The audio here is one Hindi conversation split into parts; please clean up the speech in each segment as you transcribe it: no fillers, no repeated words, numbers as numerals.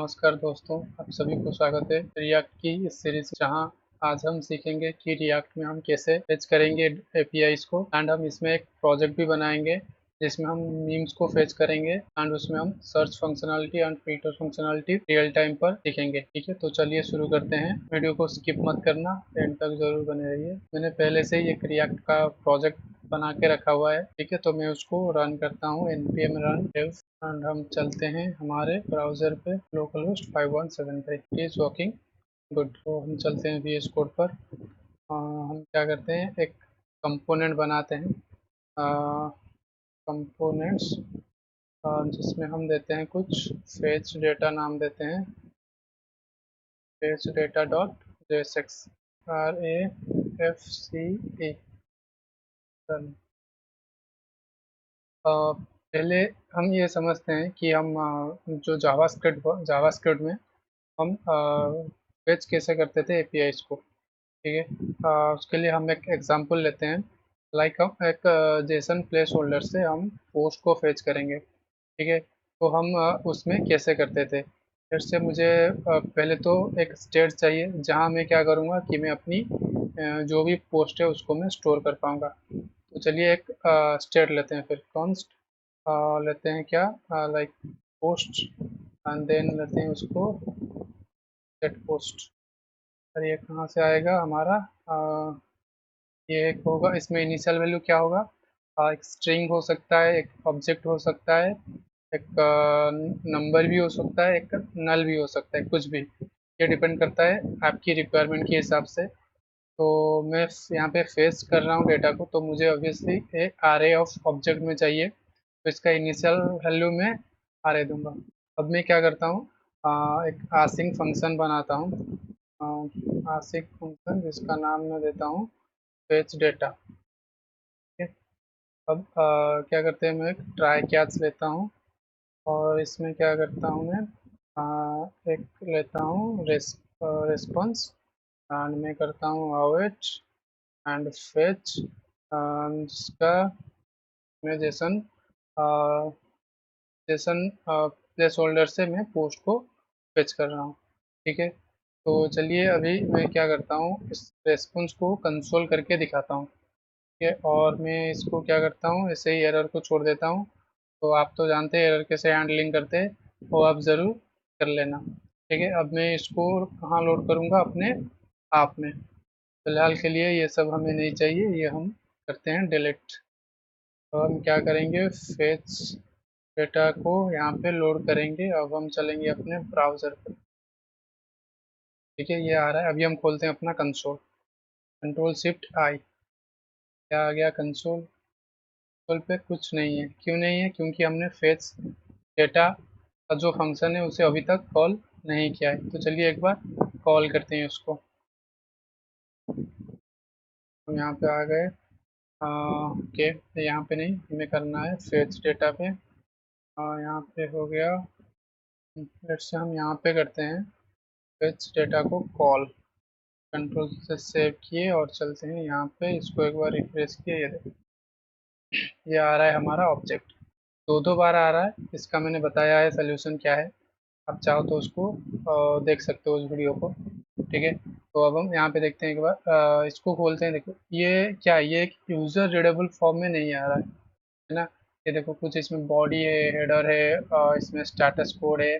नमस्कार दोस्तों, आप सभी को स्वागत है रिएक्ट की इस सीरीज जहां आज हम सीखेंगे कि रिएक्ट में हम कैसे फेच करेंगे एपीआईज को एंड हम इसमें एक प्रोजेक्ट भी बनाएंगे जिसमें हम मीम्स को फेच करेंगे एंड उसमें हम search functionality and filter functionality real time पर सीखेंगे। ठीक है, तो चलिए शुरू करते हैं। वीडियो को स्किप मत करना, एंड तक जरूर बने रहिए। मैंने पहले से ही एक रिएक्ट का प्रोजेक्ट बना के रखा हुआ है। ठीक है, तो मैं उसको रन करता हूँ npm run dev एंड हम चलते हैं हमारे ब्राउजर पे local host 5173 is working good. तो हम चलते हैं VS कोड पर। हम क्या करते हैं, एक कंपोनेंट बनाते हैं, कंपोनेंट्स जिसमें हम देते हैं कुछ फेच डेटा नाम देते हैं, fetch data dot JSX RAFCE। पहले हम ये समझते हैं कि हम जो जावास्क्रिप्ट में हम फेच कैसे करते थे एपीआईज को। ठीक है, उसके लिए हम एक एग्जांपल लेते हैं। लाइक हम एक जेसन प्लेस होल्डर से हम पोस्ट को फेच करेंगे। ठीक है, तो हम उसमें कैसे करते थे। फिर से मुझे पहले तो एक स्टेट चाहिए जहाँ मैं क्या करूँगा कि मैं अपनी जो भी पोस्ट है उसको मैं स्टोर कर पाऊँगा। तो चलिए एक स्टेट लेते हैं, फिर कॉन्स्ट लेते हैं क्या, लाइक पोस्ट एंड देन लेते हैं उसको गेट पोस्ट। और ये कहाँ से आएगा हमारा, ये एक होगा, इसमें इनिशियल वैल्यू क्या होगा, एक स्ट्रिंग हो सकता है, एक ऑब्जेक्ट हो सकता है, एक नंबर भी हो सकता है, एक नल भी हो सकता है, कुछ भी। ये डिपेंड करता है आपकी रिक्वायरमेंट के हिसाब से। तो मैं यहाँ पे फेच कर रहा हूँ डेटा को, तो मुझे ऑब्वियसली एक array ऑफ ऑब्जेक्ट में चाहिए, तो इसका इनिशियल वैल्यू मैं array दूंगा। अब मैं क्या करता हूँ, एक आसिंग फंक्शन बनाता हूँ, आसिंग फंक्शन जिसका नाम मैं देता हूँ फेच डेटा। ठीक है, अब क्या करते हैं, मैं एक ट्राई कैच लेता हूँ और इसमें क्या करता हूँ मैं, एक लेता हूँ रेस्पॉन्स एंड मैं करता हूँ await एंड फेच जिसका मैं जेसन जेसन प्लेस होल्डर से मैं पोस्ट को फेच कर रहा हूँ। ठीक है, तो चलिए अभी मैं क्या करता हूँ, इस रेस्पॉन्स को कंसोल करके दिखाता हूँ। ठीक है, और मैं इसको क्या करता हूँ, ऐसे ही एरर को छोड़ देता हूँ। तो आप तो जानते हैं एरर कैसे हैंडलिंग करते हैं, वो आप ज़रूर कर लेना। ठीक है, अब मैं इसको कहाँ लोड करूँगा, अपने आप में। फिलहाल के लिए ये सब हमें नहीं चाहिए, ये हम करते हैं डिलीट। तो हम क्या करेंगे, फेच डेटा को यहाँ पे लोड करेंगे। अब हम चलेंगे अपने ब्राउज़र पर। ठीक है, ये आ रहा है। अभी हम खोलते हैं अपना कंसोल, कंट्रोल शिफ्ट आई, क्या आ गया कंसोल। कंसोल पे कुछ नहीं है, क्यों नहीं है, क्योंकि हमने फेच डेटा का जो फंक्शन है उसे अभी तक कॉल नहीं किया है। तो चलिए एक बार कॉल करते हैं उसको। हम यहाँ पे आ गए, ओके, यहाँ पे नहीं, हमें करना है फेच डेटा पे। यहाँ पे हो गया, फिर से हम यहाँ पे करते हैं फेच डेटा को कॉल, कंट्रोल से सेव किए और चलते हैं यहाँ पे। इसको एक बार रिफ्रेश किए, ये देखो ये आ रहा है हमारा ऑब्जेक्ट। दो बार आ रहा है, इसका मैंने बताया है सोल्यूशन क्या है। आप चाहो तो उसको देख सकते हो उस वीडियो को। ठीक है, तो अब हम यहाँ पे देखते हैं एक बार, इसको खोलते हैं। देखो ये क्या है, ये एक यूज़र रीडेबल फॉर्म में नहीं आ रहा है ना। ये देखो कुछ इसमें बॉडी है, हेडर है, इसमें स्टेटस कोड है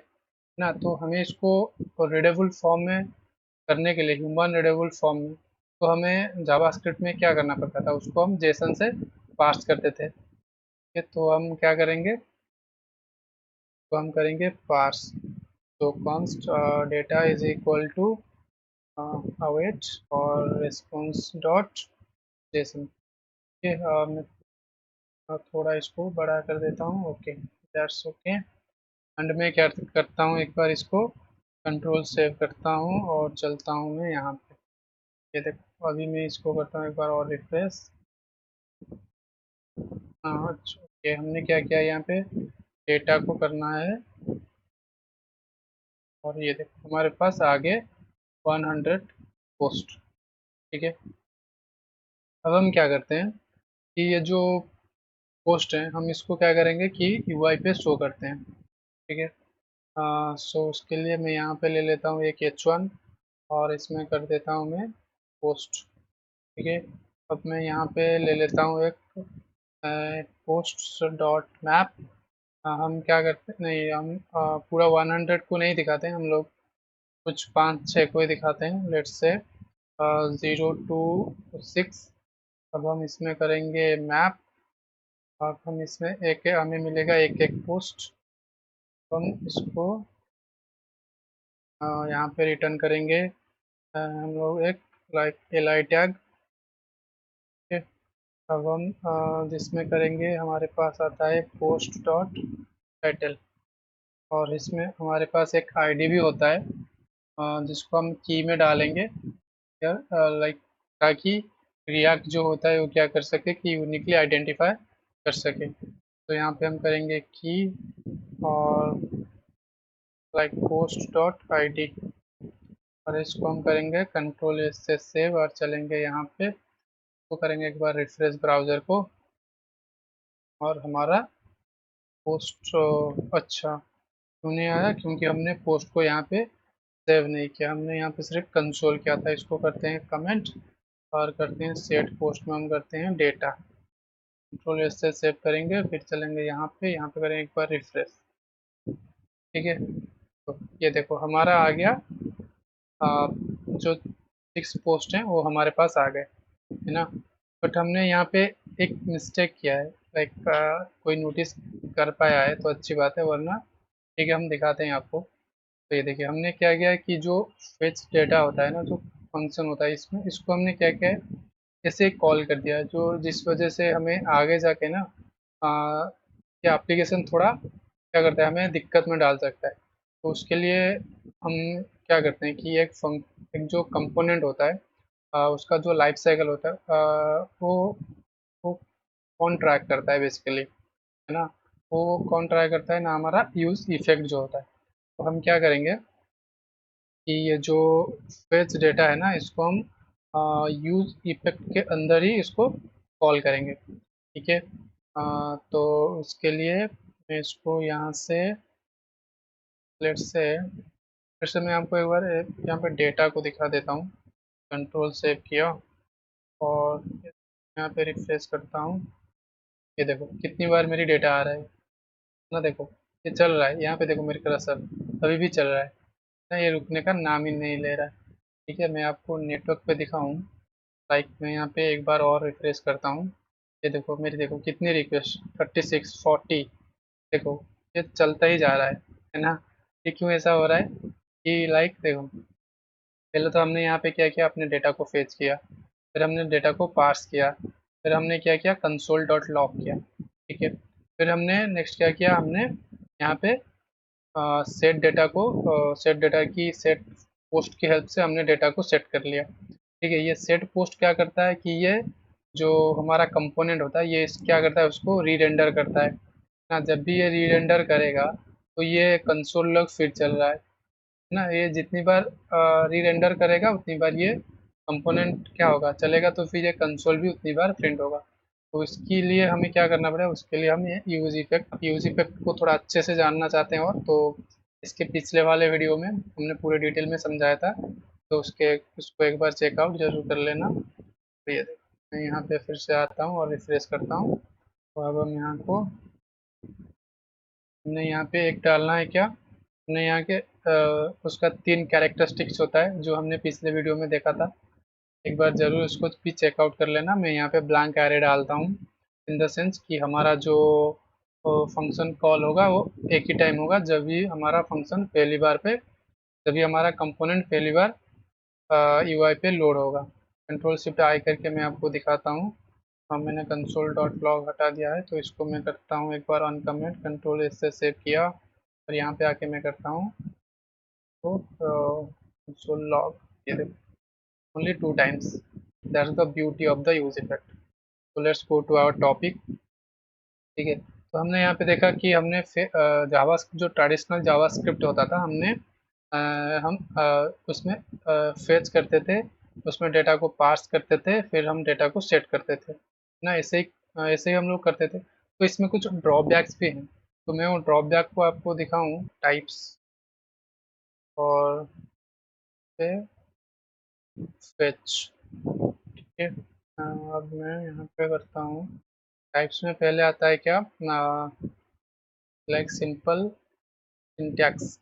ना। तो हमें इसको रीडेबल फॉर्म में करने के लिए, ह्यूमन रीडेबल फॉर्म में, तो हमें जावास्क्रिप्ट में क्या करना पड़ता था, उसको हम जेसन से पास करते थे। ठीक है, तो हम क्या करेंगे, तो हम करेंगे पार्स। तो const data is equal to await और response डॉट जेसन। ठीक है, मैं थोड़ा इसको बड़ा कर देता हूँ। Okay, that's okay. एंड मैं क्या करता हूँ, एक बार इसको कंट्रोल सेव करता हूँ और चलता हूँ मैं यहाँ पे। ये देखो अभी मैं इसको करता हूँ एक बार और रिफ्रेश। हाँ अच्छा, ओके, हमने क्या किया, यहाँ पे डेटा को करना है और ये देखो हमारे पास आगे 100 पोस्ट। ठीक है, अब हम क्या करते हैं कि ये जो पोस्ट है हम इसको क्या करेंगे कि यूआई पे शो करते हैं। ठीक है, सो उसके लिए मैं यहाँ पे ले लेता हूँ एक H1 और इसमें कर देता हूँ मैं पोस्ट। ठीक है, अब मैं यहाँ पे ले लेता हूँ एक पोस्ट डॉट मैप। हम क्या करते नहीं, हम पूरा 100 को नहीं दिखाते हैं, हम लोग कुछ 5-6 को ही दिखाते हैं। Let's say 0 to 6। अब हम इसमें करेंगे मैप और हम इसमें एक हमें मिलेगा एक एक पोस्ट। हम इसको यहाँ पे रिटर्न करेंगे हम लोग एक लाइक li टैग। अब हम जिसमें करेंगे हमारे पास आता है पोस्ट डॉट टाइटल और इसमें हमारे पास एक आईडी भी होता है जिसको हम की में डालेंगे या लाइक ताकि रिएक्ट जो होता है वो क्या कर सके कि यूनिकली आइडेंटिफाई कर सके। तो यहाँ पे हम करेंगे की और लाइक पोस्ट डॉट आईडी और इसको हम करेंगे कंट्रोल एस से सेव और चलेंगे यहाँ पे तो करेंगे एक बार रिफ्रेश ब्राउज़र को और हमारा पोस्ट अच्छा क्यों नहीं आया, क्योंकि हमने पोस्ट को यहाँ पे सेव नहीं किया, हमने यहाँ पे सिर्फ कंसोल किया था। इसको करते हैं कमेंट और करते हैं सेट पोस्ट में हम करते हैं डेटा। कंट्रोल एस से सेव करेंगे फिर चलेंगे यहाँ पे करेंगे एक बार रिफ्रेश। ठीक है, तो ये देखो हमारा आ गया जो 6 पोस्ट हैं वो हमारे पास आ गए, है ना। बट हमने यहाँ पे एक मिस्टेक किया है, लाइक कोई नोटिस कर पाया है तो अच्छी बात है, वरना ठीक है हम दिखाते हैं आपको। तो ये देखिए हमने क्या किया है कि जो फेच डेटा होता है ना, जो फंक्शन होता है इसमें, इसको हमने क्या किया है ऐसे कॉल कर दिया है, जो जिस वजह से हमें आगे जाके ना ये एप्लीकेशन थोड़ा क्या करता है हमें दिक्कत में डाल सकता है। तो उसके लिए हम क्या करते हैं कि एक जो कंपोनेंट होता है उसका जो लाइफ साइकिल होता है वो कौन ट्रैक करता है बेसिकली, है ना। वो कौन ट्राई करता है ना, हमारा यूज इफेक्ट जो होता है। तो हम क्या करेंगे कि ये जो फेच डेटा है ना, इसको हम यूज इफेक्ट के अंदर ही इसको कॉल करेंगे। ठीक है, तो उसके लिए मैं इसको यहाँ से लेट्स से फिर से मैं आपको एक बार यहाँ पे डेटा को दिखा देता हूँ। कंट्रोल सेव किया और यहाँ पे रिफ्रेश करता हूँ। ये देखो कितनी बार मेरी डेटा आ रहा है ना, देखो ये चल रहा है, यहाँ पे देखो मेरे कर्सर अभी भी चल रहा है ना, ये रुकने का नाम ही नहीं ले रहा है। ठीक है, मैं आपको नेटवर्क पे दिखाऊं, लाइक मैं यहाँ पे एक बार और रिफ्रेश करता हूँ। ये देखो मेरी देखो कितनी रिक्वेस्ट 36 40, देखो ये चलता ही जा रहा है ना। ये क्यों ऐसा हो रहा है कि लाइक देखो पहले तो हमने यहाँ पे क्या किया, अपने डेटा को फेच किया, फिर हमने डेटा को पार्स किया, फिर हमने क्या किया कंसोल डॉट लॉग किया। ठीक है, फिर हमने नेक्स्ट क्या किया, हमने यहाँ पे सेट डेटा की सेट पोस्ट की हेल्प से हमने डेटा को सेट कर लिया। ठीक है, ये सेट पोस्ट क्या करता है कि ये जो हमारा कंपोनेंट होता है ये क्या करता है उसको री रेंडर करता है ना। जब भी ये री रेंडर करेगा तो ये कंसोल लॉग फिर चल रहा है ना। ये जितनी बार री रेंडर करेगा उतनी बार ये कंपोनेंट क्या होगा चलेगा, तो फिर ये कंसोल भी उतनी बार प्रिंट होगा। तो इसके लिए हमें क्या करना पड़ेगा, उसके लिए हम ये यूज इफेक्ट को थोड़ा अच्छे से जानना चाहते हैं और तो इसके पिछले वाले वीडियो में हमने पूरे डिटेल में समझाया था, तो उसको एक बार चेकआउट जरूर कर लेना। तो ये देखो मैं यहाँ पे फिर से आता हूँ और रिफ्रेश करता हूँ। तो अब हम यहाँ को हमने यहाँ पे एक डालना है क्या, हमने यहाँ के उसका 3 कैरेक्टरिस्टिक्स होता है जो हमने पिछले वीडियो में देखा था। एक बार ज़रूर उसको भी चेकआउट कर लेना। मैं यहाँ पे ब्लैंक एरे डालता हूँ इन द सेंस कि हमारा जो फंक्शन कॉल होगा वो एक ही टाइम होगा जब भी हमारा फंक्शन पहली बार पे, जब भी हमारा कंपोनेंट पहली बार यूआई पे लोड होगा। कंट्रोल शिफ्ट आई करके मैं आपको दिखाता हूँ। हाँ, मैंने कंसोल डॉट लॉग हटा दिया है, तो इसको मैं करता हूँ एक बार अनकमेंट, कंट्रोल एस से सेव किया और यहाँ पे आके मैं करता हूँ तो कंसोल लॉग, ये देखो only 2 times, that's the beauty of the use effect। so let's go to our topic। ठीक है, तो हमने यहाँ पे देखा कि हमने जावा जो ट्रेडिशनल जावा स्क्रिप्ट होता था हमने हम उसमें फेच करते थे, उसमें डेटा को पार्स करते थे, फिर हम डेटा को सेट करते थे ना। ऐसे ही हम लोग करते थे। तो इसमें कुछ ड्रॉबैक्स भी हैं, तो मैं वो ड्रॉबैक को आपको दिखाऊं टाइप्स। पे फेच, ठीक है। अब मैं यहाँ पे करता हूँ टाइप्स में पहले आता है क्या, लाइक सिंपल सिंटैक्स।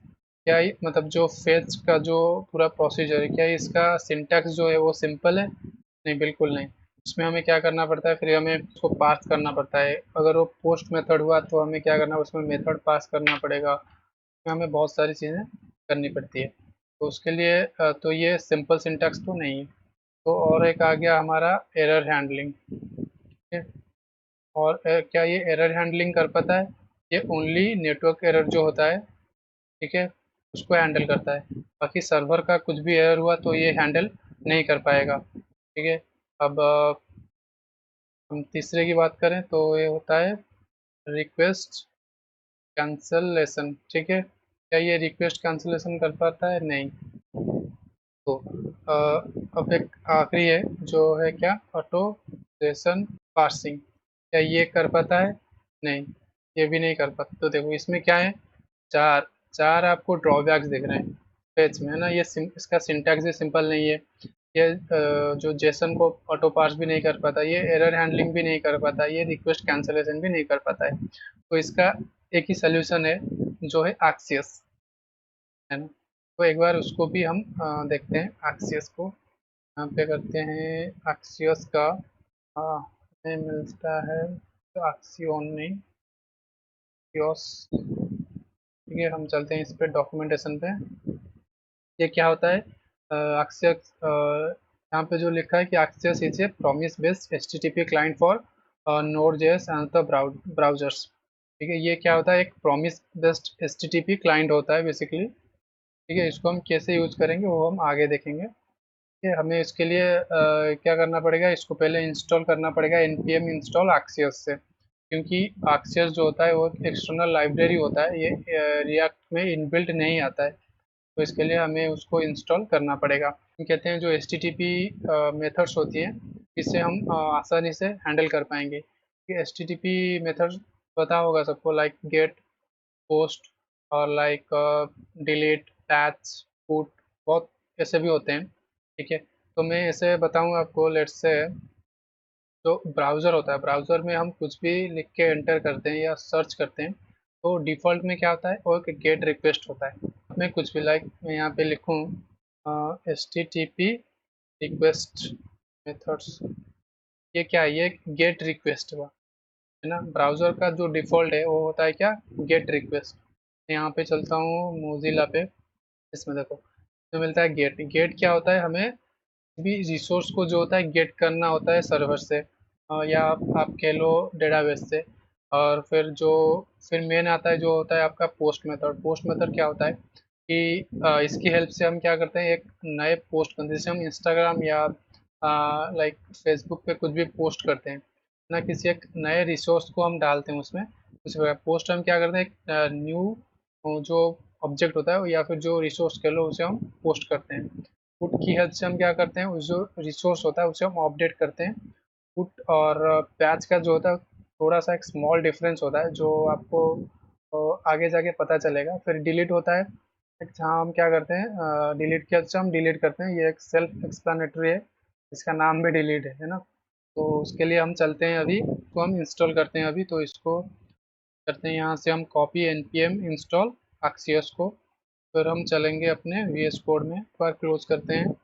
क्या मतलब जो फेच का जो पूरा प्रोसीजर है, क्या इसका सिंटैक्स जो है वो सिंपल है? नहीं, बिल्कुल नहीं। उसमें हमें क्या करना पड़ता है, फिर हमें उसको पास करना पड़ता है। अगर वो पोस्ट मेथड हुआ तो हमें क्या करना है, उसमें मेथड पास करना पड़ेगा। उसमें हमें बहुत सारी चीज़ें करनी पड़ती है। तो उसके लिए तो ये सिंपल सिंटैक्स तो नहीं है। तो और एक आ गया हमारा एरर हैंडलिंग, ठीक है। और क्या ये एरर हैंडलिंग कर पाता है? ये ओनली नेटवर्क एरर जो होता है, ठीक है, उसको हैंडल करता है। बाकी सर्वर का कुछ भी एरर हुआ तो ये हैंडल नहीं कर पाएगा, ठीक है। अब हम तीसरे की बात करें तो ये होता है रिक्वेस्ट कैंसलेशन, ठीक है। क्या ये रिक्वेस्ट कैंसलेशन कर पाता है? नहीं। तो अब एक आखिरी है जो है क्या, ऑटोमेशन पार्सिंग। क्या ये कर पाता है? नहीं, ये भी नहीं कर पाता। तो देखो इसमें क्या है, चार चार आपको ड्रॉबैक्स दिख रहे हैं पेज में, है ना। ये इसका सिंटैक्स भी सिंपल नहीं है। ये जो जेसन को ऑटो पार्स भी नहीं कर पाता, ये एरर हैंडलिंग भी नहीं कर पाता, ये रिक्वेस्ट कैंसलेशन भी नहीं कर पाता है। तो इसका एक ही सोल्यूशन है जो है एक्सियस, है ना। तो एक बार उसको भी हम देखते हैं एक्सियस को। यहाँ पे करते हैं एक्सियस का, हमें मिलता है तो एक्सियोन नहीं, एक्सियोस, ठीक है। हम चलते हैं इस पे डॉक्यूमेंटेशन पे। ये क्या होता है, एक्सियस, यहाँ पे जो लिखा है कि Axios is a promise based HTTP client for Node JS and the browsers, ठीक है। ये क्या होता है, एक प्रॉमिस बेस्ड एचटीटीपी क्लाइंट होता है बेसिकली, ठीक है। इसको हम कैसे यूज करेंगे वो हम आगे देखेंगे। कि हमें इसके लिए क्या करना पड़ेगा, इसको पहले इंस्टॉल करना पड़ेगा npm इंस्टॉल एक्सियस से, क्योंकि एक्सियस जो होता है वो एक एक्सटर्नल लाइब्रेरी होता है, ये रिएक्ट में इनबिल्ट नहीं आता है। तो इसके लिए हमें उसको इंस्टॉल करना पड़ेगा। हम कहते हैं जो H T T P methods होती हैं, इससे हम आसानी से हैंडल कर पाएंगे। H T T P methods पता होगा सबको, लाइक गेट, पोस्ट, और लाइक डिलीट, पैच, पुट, बहुत ऐसे भी होते हैं, ठीक है। तो मैं ऐसे बताऊंगा आपको, लेट्स से जो ब्राउज़र होता है, ब्राउज़र में हम कुछ भी लिख के एंटर करते हैं या सर्च करते हैं, तो डिफ़ॉल्ट में क्या होता है, वो एक गेट रिक्वेस्ट होता है। मैं कुछ भी, लाइक मैं यहाँ पे लिखूँ H T T P request methods, ये क्या है, ये गेट रिक्वेस्ट हुआ, है ना। ब्राउज़र का जो डिफ़ॉल्ट है वो होता है क्या, गेट रिक्वेस्ट। यहाँ पे चलता हूँ मोजिला पे, इसमें देखो इसमें मिलता है गेट। गेट क्या होता है, हमें भी रिसोर्स को जो होता है गेट करना होता है सर्वर से, या आप कह लो डेटाबेस से। और फिर मेन आता है जो होता है आपका पोस्ट मेथड। पोस्ट मेथड क्या होता है कि इसकी हेल्प से हम क्या करते हैं, एक नए पोस्ट करते हैं, जैसे हम इंस्टाग्राम या लाइक फेसबुक पे कुछ भी पोस्ट करते हैं ना, किसी एक नए रिसोर्स को हम डालते हैं उसमें। उसी प्रकार पोस्ट हम क्या करते हैं, एक न्यू जो ऑब्जेक्ट होता है या फिर जो रिसोर्स कह लो उसे हम पोस्ट करते हैं। पुट की हेल्प से हम क्या करते हैं, उस जो रिसोर्स होता है उसे हम अपडेट करते हैं। पुट और पैच का जो होता है थोड़ा सा एक स्मॉल डिफरेंस होता है जो आपको आगे जाके पता चलेगा। फिर डिलीट होता है, जहाँ हम क्या करते हैं, डिलीट की हेल्प से हम डिलीट करते हैं। ये एक सेल्फ एक्सप्लेनेटरी है, इसका नाम भी डिलीट है ना। तो उसके लिए हम चलते हैं, अभी इसको हम इंस्टॉल करते हैं। अभी तो इसको करते हैं, यहाँ से हम कॉपी npm इंस्टॉल एक्सियस को, फिर हम चलेंगे अपने VS कोड में, एक बार क्लोज करते हैं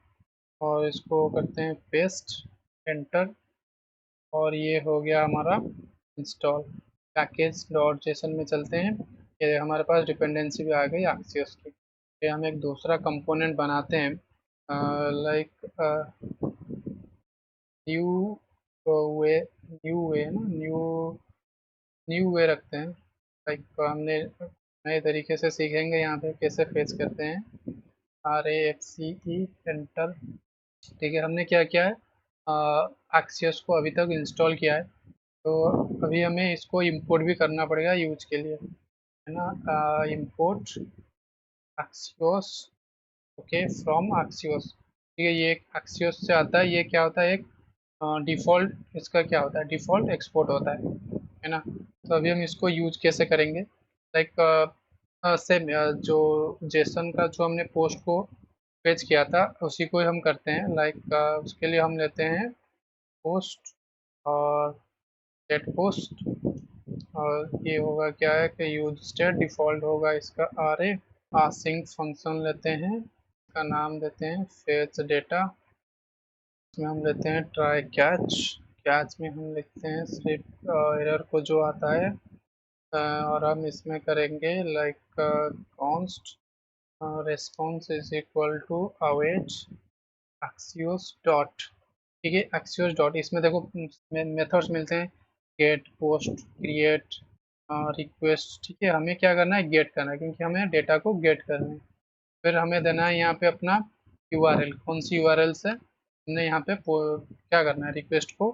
और इसको करते हैं पेस्ट, एंटर, और ये हो गया हमारा इंस्टॉल। पैकेज डॉट जेसन में चलते हैं, ये हमारे पास डिपेंडेंसी भी आ गई एक्सियस की। ये हम एक दूसरा कंपोनेंट बनाते हैं, like new way, new way ना, न्यू न्यू वे रखते हैं। लाइक हमने नए तरीके से सीखेंगे यहाँ पे कैसे फेच करते हैं, RAXE, एंटर, ठीक है। हमने क्या किया है, एक्सियस को अभी तक इंस्टॉल किया है, तो अभी हमें इसको इंपोर्ट भी करना पड़ेगा यूज के लिए, है ना। Import Axios, okay, from Axios, ठीक है। ये एक एक्सियोस से आता है, ये क्या होता है, एक डिफ़ॉल्ट इसका क्या होता है, डिफ़ॉल्ट एक्सपोर्ट होता है ना। तो अभी हम इसको यूज कैसे करेंगे, लाइक सेम जो जेसन का जो हमने पोस्ट को फेच किया था उसी को ही हम करते हैं। लाइक उसके लिए हम लेते हैं पोस्ट और गेट पोस्ट, और ये होगा क्या है कि यूज स्टेट डिफॉल्ट होगा इसका आर ए। सिंक फंक्शन लेते हैं, इसका नाम देते हैं फेच डेटा। इसमें हम लेते हैं ट्राई कैच। कैच में हम लिखते हैं सिर्फ एरर को जो आता है, और हम इसमें करेंगे like const response is equal to await axios dot। ठीक है, axios dot, इसमें देखो मेथड्स मिलते हैं गेट, पोस्ट, क्रिएट, रिक्वेस्ट। ठीक है, हमें क्या करना है, गेट करना है, क्योंकि हमें डेटा को गेट करना है। फिर हमें देना है यहाँ पे अपना यूआरएल, कौन सी यूआरएल से हमने यहाँ पे क्या करना है, रिक्वेस्ट को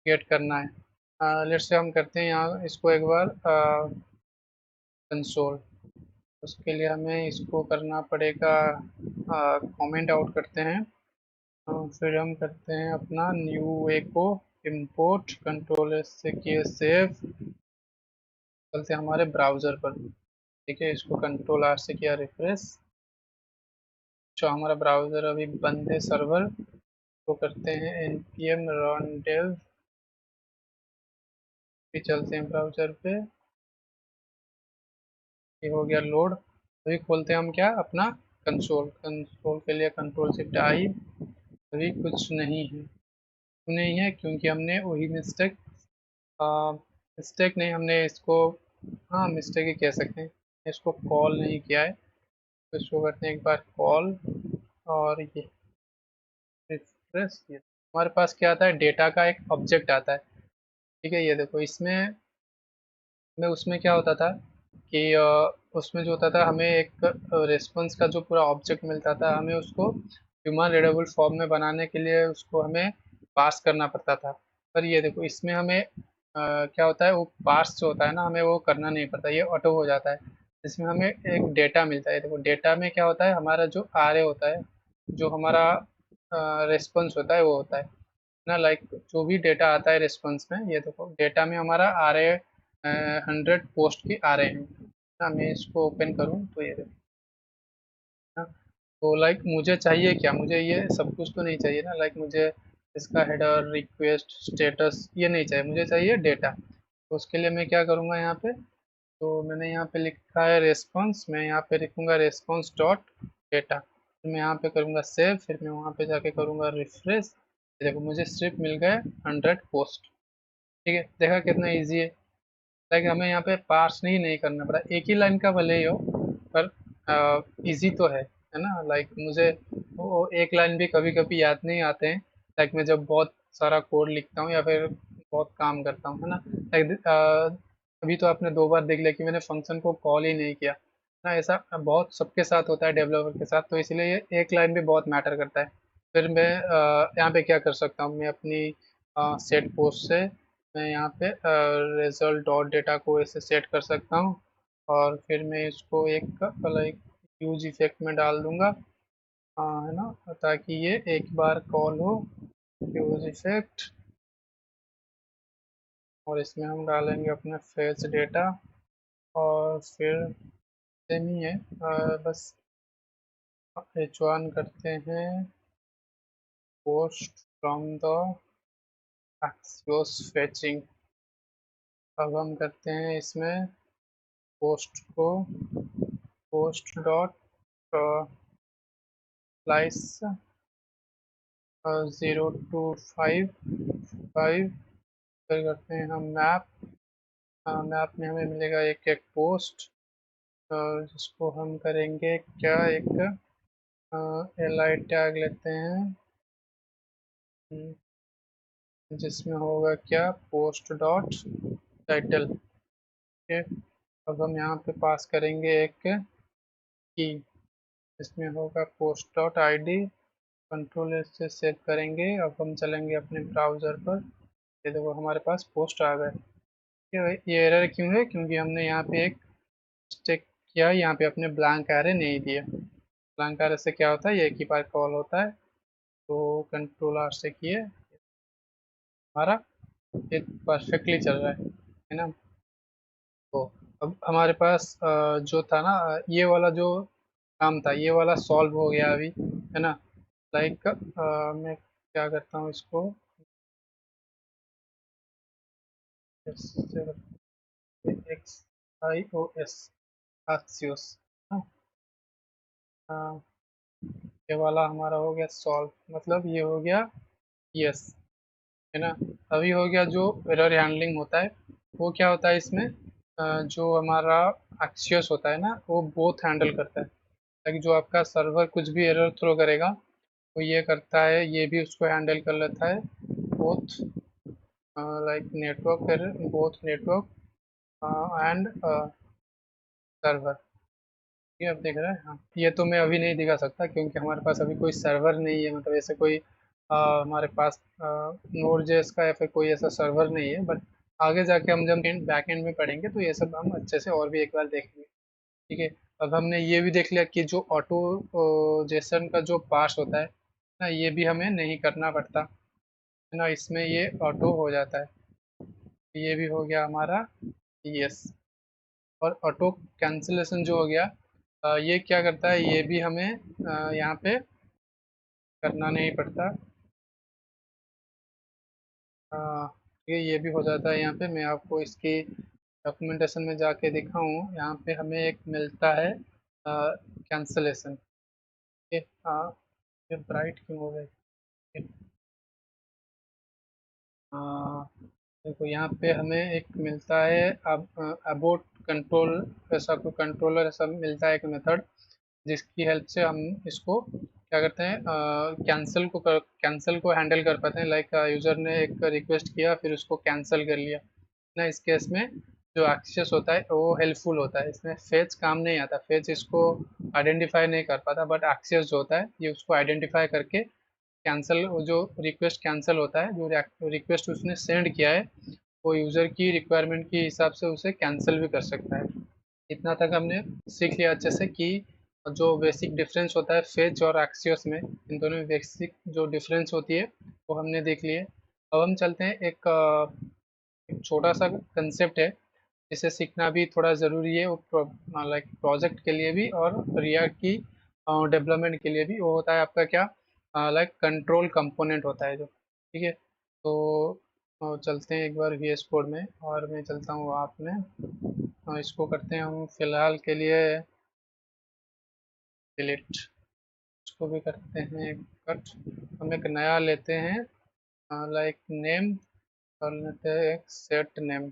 गेट करना है। लेट्स से हम करते हैं यहाँ इसको एक बार कंसोल। उसके लिए हमें इसको करना पड़ेगा, कमेंट आउट करते हैं। फिर हम करते हैं अपना न्यू वे को इम्पोर्ट, कंट्रोल एस से किए सेव, चलते हैं हमारे ब्राउज़र पर। ठीक है, इसको कंट्रोल आर से किया रिफ्रेश। जो हमारा ब्राउज़र अभी बंद है सर्वर, तो करते हैं npm run dev। फिर चलते हैं ब्राउज़र पे, ये हो गया लोड। अभी खोलते हैं हम क्या, अपना कंसोल। कंसोल के लिए कंट्रोल शिफ्ट आई। अभी कुछ नहीं है, क्यों नहीं है, क्योंकि हमने वही मिस्टेक, मिस्टेक नहीं, हमने इसको, हाँ मिस्टेक ही कह सकते हैं, इसको कॉल नहीं किया है। तो इसको करते हैं एक बार कॉल, और ये रिफ्रेश। ये हमारे पास क्या आता है, डेटा का एक ऑब्जेक्ट आता है। ठीक है, ये देखो इसमें में उसमें क्या होता था कि उसमें जो होता था, हमें एक रेस्पॉन्स का जो पूरा ऑब्जेक्ट मिलता था, हमें उसको ह्यूमन रीडेबल फॉर्म में बनाने के लिए उसको हमें पास करना पड़ता था। पर ये देखो इसमें हमें क्या होता है, वो पार्स जो होता है ना, हमें वो करना नहीं पड़ता, ये ऑटो हो जाता है। इसमें हमें एक डेटा मिलता है। देखो डेटा में क्या होता है, हमारा जो आर ए होता है, जो हमारा रेस्पॉन्स होता है वो होता है ना, लाइक जो भी डेटा आता है रिस्पॉन्स में, ये देखो डेटा में हमारा आ रहे 100 पोस्ट के आ रहे हैं ना। मैं इसको ओपन करूँ तो ये देखो ना, तो लाइक मुझे चाहिए क्या, मुझे ये सब कुछ तो नहीं चाहिए ना, लाइक मुझे इसका हेडर, रिक्वेस्ट, स्टेटस ये नहीं चाहिए, मुझे चाहिए डेटा। तो उसके लिए मैं क्या करूँगा, यहाँ पे तो मैंने यहाँ पे लिखा है रेस्पॉन्स, मैं यहाँ पे लिखूँगा रेस्पॉन्स डॉट डेटा। फिर मैं यहाँ पे करूँगा सेव, फिर मैं वहाँ पे जाके करूँगा रिफ्रेश। देखो मुझे सिर्फ मिल गए 100 पोस्ट। ठीक है, देखा कितना इजी है। लाइक हमें यहाँ पे पार्स नहीं करना पड़ा, एक ही लाइन का भले ही हो, पर इजी तो है ना। लाइक मुझे वो एक लाइन भी कभी कभी याद नहीं आते हैं, लाइक मैं जब बहुत सारा कोड लिखता हूँ या फिर बहुत काम करता हूँ, है ना। लाइक अभी तो आपने 2 बार देख लिया कि मैंने फंक्शन को कॉल ही नहीं किया ना। ऐसा बहुत सबके साथ होता है डेवलपर के साथ, तो इसलिए ये एक लाइन भी बहुत मैटर करता है। फिर मैं यहाँ पे क्या कर सकता हूँ, मैं अपनी सेट पोस्ट से मैं यहाँ पे रिजल्ट डॉट डेटा को ऐसे सेट कर सकता हूँ, और फिर मैं इसको एक लाइक यूज इफेक्ट में डाल दूंगा, है ना, ताकि ये एक बार कॉल हो, यूज इफेक्ट। और इसमें हम डालेंगे अपना फेच डेटा, और फिर सेम ही है, बस h1 करते हैं post from the axios fetching। अब हम करते हैं इसमें पोस्ट को पोस्ट डॉट स्लाइस 0 to 5 फिर करते हैं हम मैप। मैप में हमें मिलेगा एक एक पोस्ट, जिसको हम करेंगे क्या, एक एल आई टैग लेते हैं, जिसमें होगा क्या, पोस्ट डॉट टाइटल। ठीक है, अब हम यहाँ पे पास करेंगे एक की, इसमें होगा post dot I D. Control S से सेव करेंगे। अब हम चलेंगे अपने ब्राउज़र पर, ये देखो हमारे पास पोस्ट आ गए। ये एरर क्यों है, क्योंकि हमने यहाँ पे एक मिस्टेक किया, यहाँ पे अपने ब्लैंक एरे नहीं दिया। ब्लैंक एरे से क्या होता है, ये एक ही बार कॉल होता है। तो कंट्रोल आर से किए, हमारा ये परफेक्टली चल रहा है ना। तो अब हमारे पास जो था ना, ये वाला जो काम था, ये वाला सॉल्व हो गया अभी, है ना। लाइक मैं क्या करता हूँ इसको, एक्स आई ओ एस, आक्सियोस, ये वाला हमारा हो गया सॉल्व, मतलब ये हो गया यस, है ना। अभी हो गया जो एरर हैंडलिंग होता है, वो क्या होता है इसमें, जो हमारा एक्सियोस होता है ना, वो बोथ हैंडल करता है। ताकि जो आपका सर्वर कुछ भी एरर थ्रो करेगा, वो ये करता है, ये भी उसको हैंडल कर लेता है, both like network error, both network and server. ये आप देख रहे हैं, हाँ। ये तो मैं अभी नहीं दिखा सकता क्योंकि हमारे पास अभी कोई सर्वर नहीं है, मतलब ऐसे कोई हमारे पास नोड जेएस का या फिर कोई ऐसा सर्वर नहीं है। बट आगे जाके हम जब बैक एंड में पढ़ेंगे तो ये सब हम अच्छे से और भी एक बार देखेंगे। ठीक है। अब हमने ये भी देख लिया कि जो ऑटो जेसन का जो पास होता है ना, ये भी हमें नहीं करना पड़ता, है ना, इसमें ये ऑटो हो जाता है। ये भी हो गया हमारा यस। और ऑटो कैंसिलेशन जो हो गया, ये क्या करता है, ये भी हमें यहाँ पे करना नहीं पड़ता। ये भी हो जाता है यहाँ पे। मैं आपको इसकी डॉक्यूमेंटेशन में जाके दिखाऊँ, यहाँ पे हमें एक मिलता है कैंसलेशन। ये ब्राइट क्यों हो गई। हाँ, देखो यहाँ पे हमें एक मिलता है अब अबोट कंट्रोल, ऐसा कोई कंट्रोलर ऐसा मिलता है एक मेथड, जिसकी हेल्प से हम इसको क्या करते हैं, कैंसिल को हैंडल कर पाते हैं। लाइक यूज़र ने एक रिक्वेस्ट किया, फिर उसको कैंसिल कर लिया ना। इस केस में जो एक्सेस होता है वो हेल्पफुल होता है, इसमें फेच काम नहीं आता, फेच इसको आइडेंटिफाई नहीं कर पाता, बट एक्सेस जो होता है ये उसको आइडेंटिफाई करके कैंसिल, जो रिक्वेस्ट कैंसिल होता है, जो रिक्वेस्ट उसने सेंड किया है, वो यूज़र की रिक्वायरमेंट के हिसाब से उसे कैंसिल भी कर सकता है। इतना तक हमने सीख लिया अच्छे से कि जो बेसिक डिफरेंस होता है फेज और एक्सियोस में, इन दोनों में बेसिक जो डिफरेंस होती है वो हमने देख लिए। अब हम चलते हैं एक छोटा सा कंसेप्ट है, जिसे सीखना भी थोड़ा ज़रूरी है, वो लाइक प्रोजेक्ट के लिए भी और रिएक्ट की डेवलपमेंट के लिए भी। वो होता है आपका क्या, लाइक कंट्रोल कंपोनेंट होता है जो, ठीक है। तो चलते हैं एक बार वी एस कोड में, और मैं चलता हूँ आप में। इसको करते हैं हम फिलहाल के लिए डिलीट, इसको भी करते हैं कट। हम एक नया लेते हैं, लाइक नेम, और लेते हैं एक सेट नेम,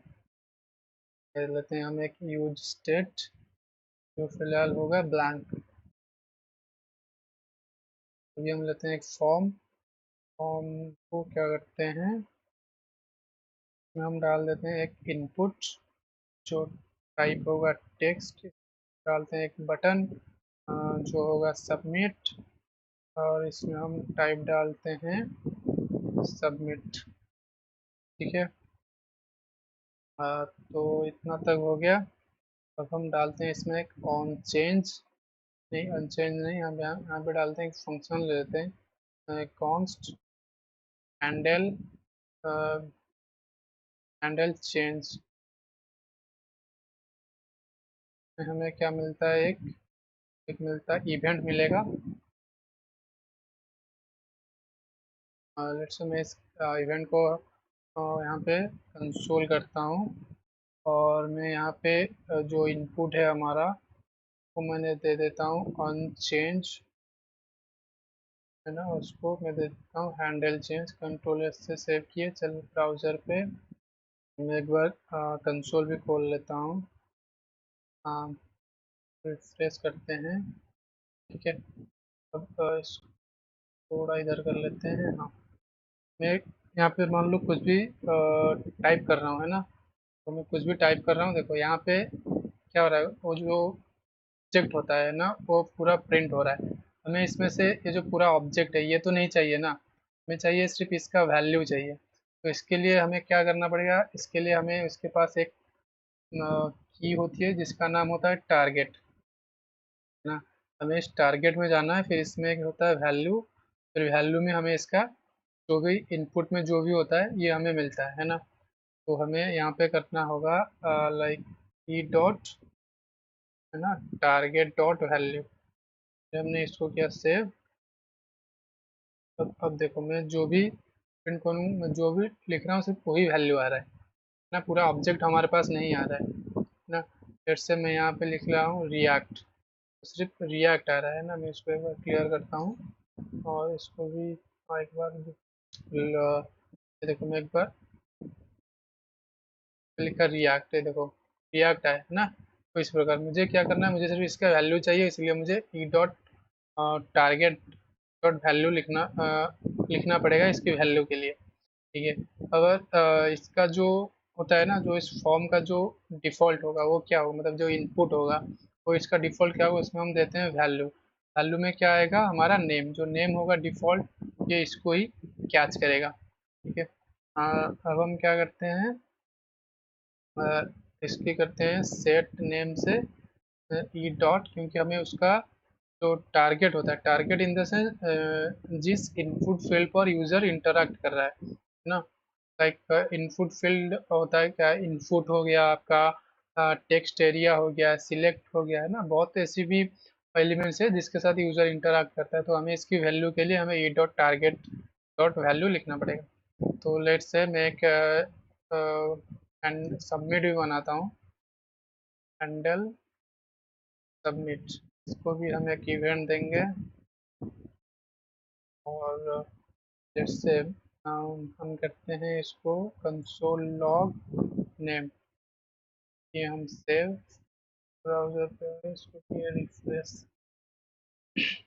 लेते हैं हम एक यूज स्टेट, जो फिलहाल होगा ब्लैंक। अभी हम लेते हैं एक फॉर्म, फॉर्म को क्या करते हैं, इसमें हम डाल देते हैं एक इनपुट, जो टाइप होगा टेक्स्ट, डालते हैं एक बटन जो होगा सबमिट, और इसमें हम टाइप डालते हैं सबमिट। ठीक है। तो इतना तक हो गया। अब हम डालते हैं इसमें एक ऑन चेंज, नहीं अनचेंज नहीं, हम यहाँ पे डालते हैं एक फंक्शन ले लेते हैं, कॉन्स्ट हैंडल, हैंडल चेंज में हमें क्या मिलता है, एक मिलता है इवेंट मिलेगा। लेट्स से मैं इस इवेंट को यहाँ पे कंसोल करता हूँ, और मैं यहाँ पे जो इनपुट है हमारा, वो मैंने दे देता हूँ अनचेंज, है ना। उसको मैं दे देता हूँ हैंडल चेंज, कंट्रोल एस से सेव किए। चल ब्राउज़र पे मैं एक बार कंसोल भी खोल लेता हूँ, रिफ्रेश करते हैं। ठीक है। अब इसको थोड़ा इधर कर लेते हैं, हाँ। मैं यहाँ पे मान लो कुछ भी टाइप कर रहा हूँ, है ना। तो मैं कुछ भी टाइप कर रहा हूँ, देखो यहाँ पे क्या हो रहा है, वो जो ऑब्जेक्ट होता है ना, वो पूरा प्रिंट हो रहा है। हमें इसमें से ये जो पूरा ऑब्जेक्ट है ये तो नहीं चाहिए ना, हमें चाहिए सिर्फ इसका वैल्यू चाहिए। तो इसके लिए हमें क्या करना पड़ेगा, इसके लिए हमें इसके पास एक की होती है जिसका नाम होता है टारगेट, है ना। हमें इस टारगेट में जाना है, फिर इसमें एक होता है वैल्यू, फिर वैल्यू में हमें इसका जो भी इनपुट में जो भी होता है ये हमें मिलता है ना। तो हमें यहाँ पे करना होगा लाइक ई डॉट, है ना, टारगेट डॉट वैल्यू। फिर हमने इसको किया सेव। अब देखो मैं जो भी प्रिंट करूँ, मैं जो भी लिख रहा हूँ सिर्फ वही वैल्यू आ रहा है ना, पूरा ऑब्जेक्ट हमारे पास नहीं आ रहा है ना। फिर से मैं यहाँ पे लिख रहा हूँ रिएक्ट, सिर्फ रिएक्ट आ रहा है ना। मैं इसको एक बार क्लियर करता हूँ और इसको भी एक बार देखो मैं एक बार लिखा रिएक्ट है, देखो रिएक्ट है ना। तो इस प्रकार मुझे क्या करना है, मुझे सिर्फ इसका वैल्यू चाहिए, इसलिए मुझे E dot target dot value लिखना पड़ेगा इसकी वैल्यू के लिए। ठीक है। अगर इसका जो होता है ना, जो इस फॉर्म का जो डिफ़ॉल्ट होगा वो क्या होगा, मतलब जो इनपुट होगा वो इसका डिफ़ॉल्ट क्या होगा, उसमें हम देते हैं वैल्यू। वैल्यू में क्या आएगा, हमारा नेम, जो नेम होगा डिफ़ॉल्ट ये इसको ही कैच करेगा। ठीक है। अब हम क्या करते हैं, इसकी करते हैं सेट नेम से ई डॉट, क्योंकि हमें उसका जो टारगेट होता है, टारगेट इन द सेंस जिस इनपुट फील्ड पर यूज़र इंटरैक्ट कर रहा है ना। लाइक इनपुट फील्ड होता है क्या, इनपुट हो गया आपका, टेक्स्ट एरिया हो गया, सिलेक्ट हो गया है ना, बहुत ऐसी भी एलिमेंट्स है जिसके साथ यूज़र इंटरैक्ट करता है। तो हमें इसकी वैल्यू के लिए हमें E dot target dot value लिखना पड़ेगा। तो लेट्स से मैं एक एंड सबमिट भी बनाता हूँ, हैंडल सबमिट। इसको भी हम एक इवेंट देंगे और जैसे हम करते हैं इसको कंसोल लॉग नेम, ये हम सेव ब्राउज़र पे इसको किया रिफ्रेश।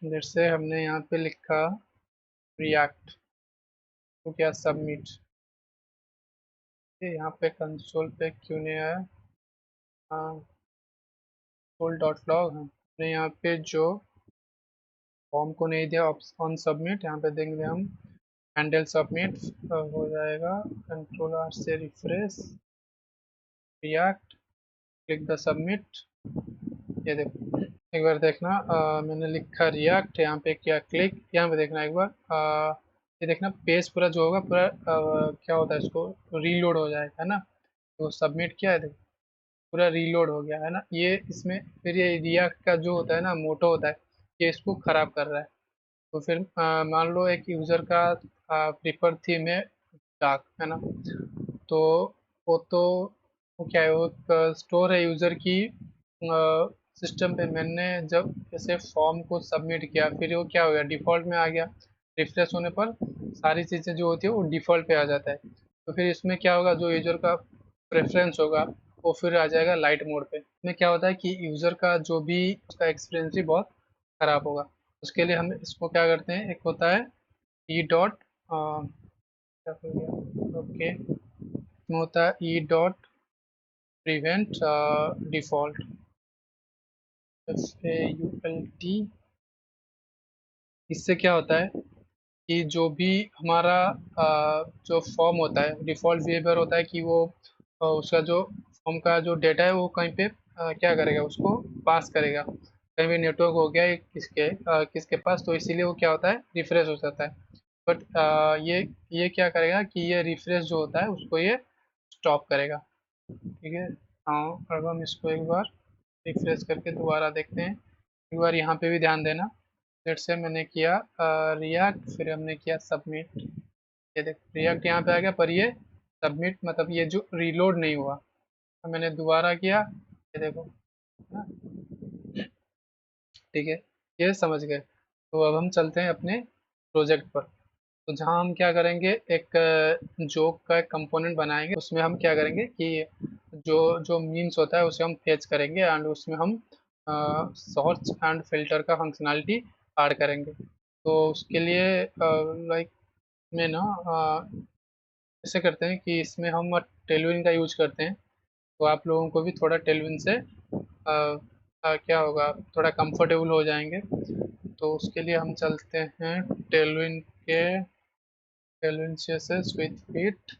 जैसे हमने यहाँ पे लिखा रिएक्ट, तो क्या सबमिट, यहाँ पे कंसोल पे क्यों नहीं आया, हाँ कंसोल डॉट लॉग, हमने यहाँ पे जो फॉर्म को नहीं दिया ऑन सबमिट, यहाँ पे देंगे हम हैंडल सबमिट, हो जाएगा कंट्रोल आर से refresh react, click the submit. ये देखो एक बार देखना, मैंने लिखा रिएक्ट, यहाँ पे किया क्लिक, यहाँ पे देखना एक बार, ये देखना पेज पूरा जो होगा पूरा क्या होता है, इसको रीलोड हो जाएगा है ना। तो सबमिट किया है, देखो पूरा रीलोड हो गया है ना। ये इसमें फिर ये रिएक्ट का जो होता है ना मोटो होता है, ये इसको ख़राब कर रहा है। तो फिर मान लो एक यूज़र का प्रीफर थीम है डार्क है ना, तो तो वो क्या है, वो एक स्टोर है यूज़र की सिस्टम पे। मैंने जब जैसे फॉर्म को सबमिट किया, फिर वो क्या हो गया, डिफ़ॉल्ट में आ गया। रिफ्रेश होने पर सारी चीज़ें जो होती है वो डिफ़ॉल्ट पे आ जाता है। तो फिर इसमें क्या होगा, जो यूज़र का प्रेफरेंस होगा वो फिर आ जाएगा लाइट मोड पे। इसमें क्या होता है कि यूज़र का जो भी उसका एक्सपीरियंस भी बहुत ख़राब होगा। उसके लिए हम इसको क्या करते हैं, एक होता है ई डॉट ओके, इसमें होता है E dot prevent default, FAULT। इससे क्या होता है कि जो भी हमारा जो फॉर्म होता है, डिफ़ॉल्ट बिहेवियर होता है कि वो उसका जो फॉर्म का जो डेटा है वो कहीं पे क्या करेगा, उसको पास करेगा। कहीं भी नेटवर्क हो गया किसके पास, तो इसीलिए वो क्या होता है, रिफ्रेश हो जाता है। बट ये क्या करेगा कि ये रिफ्रेश जो होता है उसको ये स्टॉप करेगा। ठीक है। हाँ, अब हम इसको एक बार रिफ्रेश करके दोबारा देखते हैं। एक बार यहाँ पे भी ध्यान देना, लेट्स से मैंने किया रिएक्ट, फिर हमने किया सबमिट। ये देख रिएक्ट यहाँ पे आ गया, पर ये सबमिट मतलब ये जो रीलोड नहीं हुआ। तो मैंने दोबारा किया, ये देखो है ना? ठीक है, ये समझ गए। तो अब हम चलते हैं अपने प्रोजेक्ट पर। तो जहाँ हम क्या करेंगे, एक जोक का एक कंपोनेंट बनाएंगे, उसमें हम क्या करेंगे कि जो जो मीन्स होता है उसे हम फेच करेंगे एंड उसमें हम सर्च एंड फिल्टर का फंक्शनैलिटी ऐड करेंगे। तो उसके लिए लाइक में ना ऐसे करते हैं कि इसमें हम टेलविन का यूज करते हैं। तो आप लोगों को भी थोड़ा टेलविन से क्या होगा, थोड़ा कंफर्टेबल हो जाएंगे। तो उसके लिए हम चलते हैं टेलविन के, टेलविन CSS विथ फिट,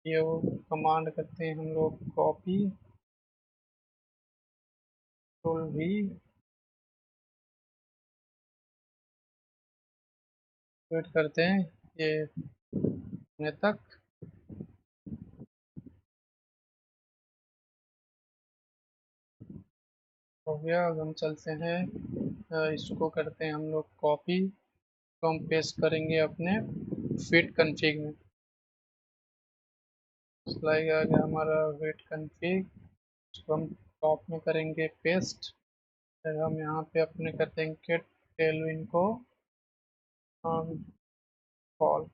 ये वो कमांड करते हैं हम लोग कॉपी कंट्रोल V, वेट करते हैं ये होने तक। हो गया। अब हम चलते हैं, इसको करते हैं हम लोग कॉपी, तो हम पेस्ट करेंगे अपने फिट कन्फिग में। स्लाइड आ गया हमारा फिट कन्फिग, इसको हम टॉप में करेंगे पेस्ट। फिर हम यहाँ पे अपने कर देंगे टेलविन को कॉल,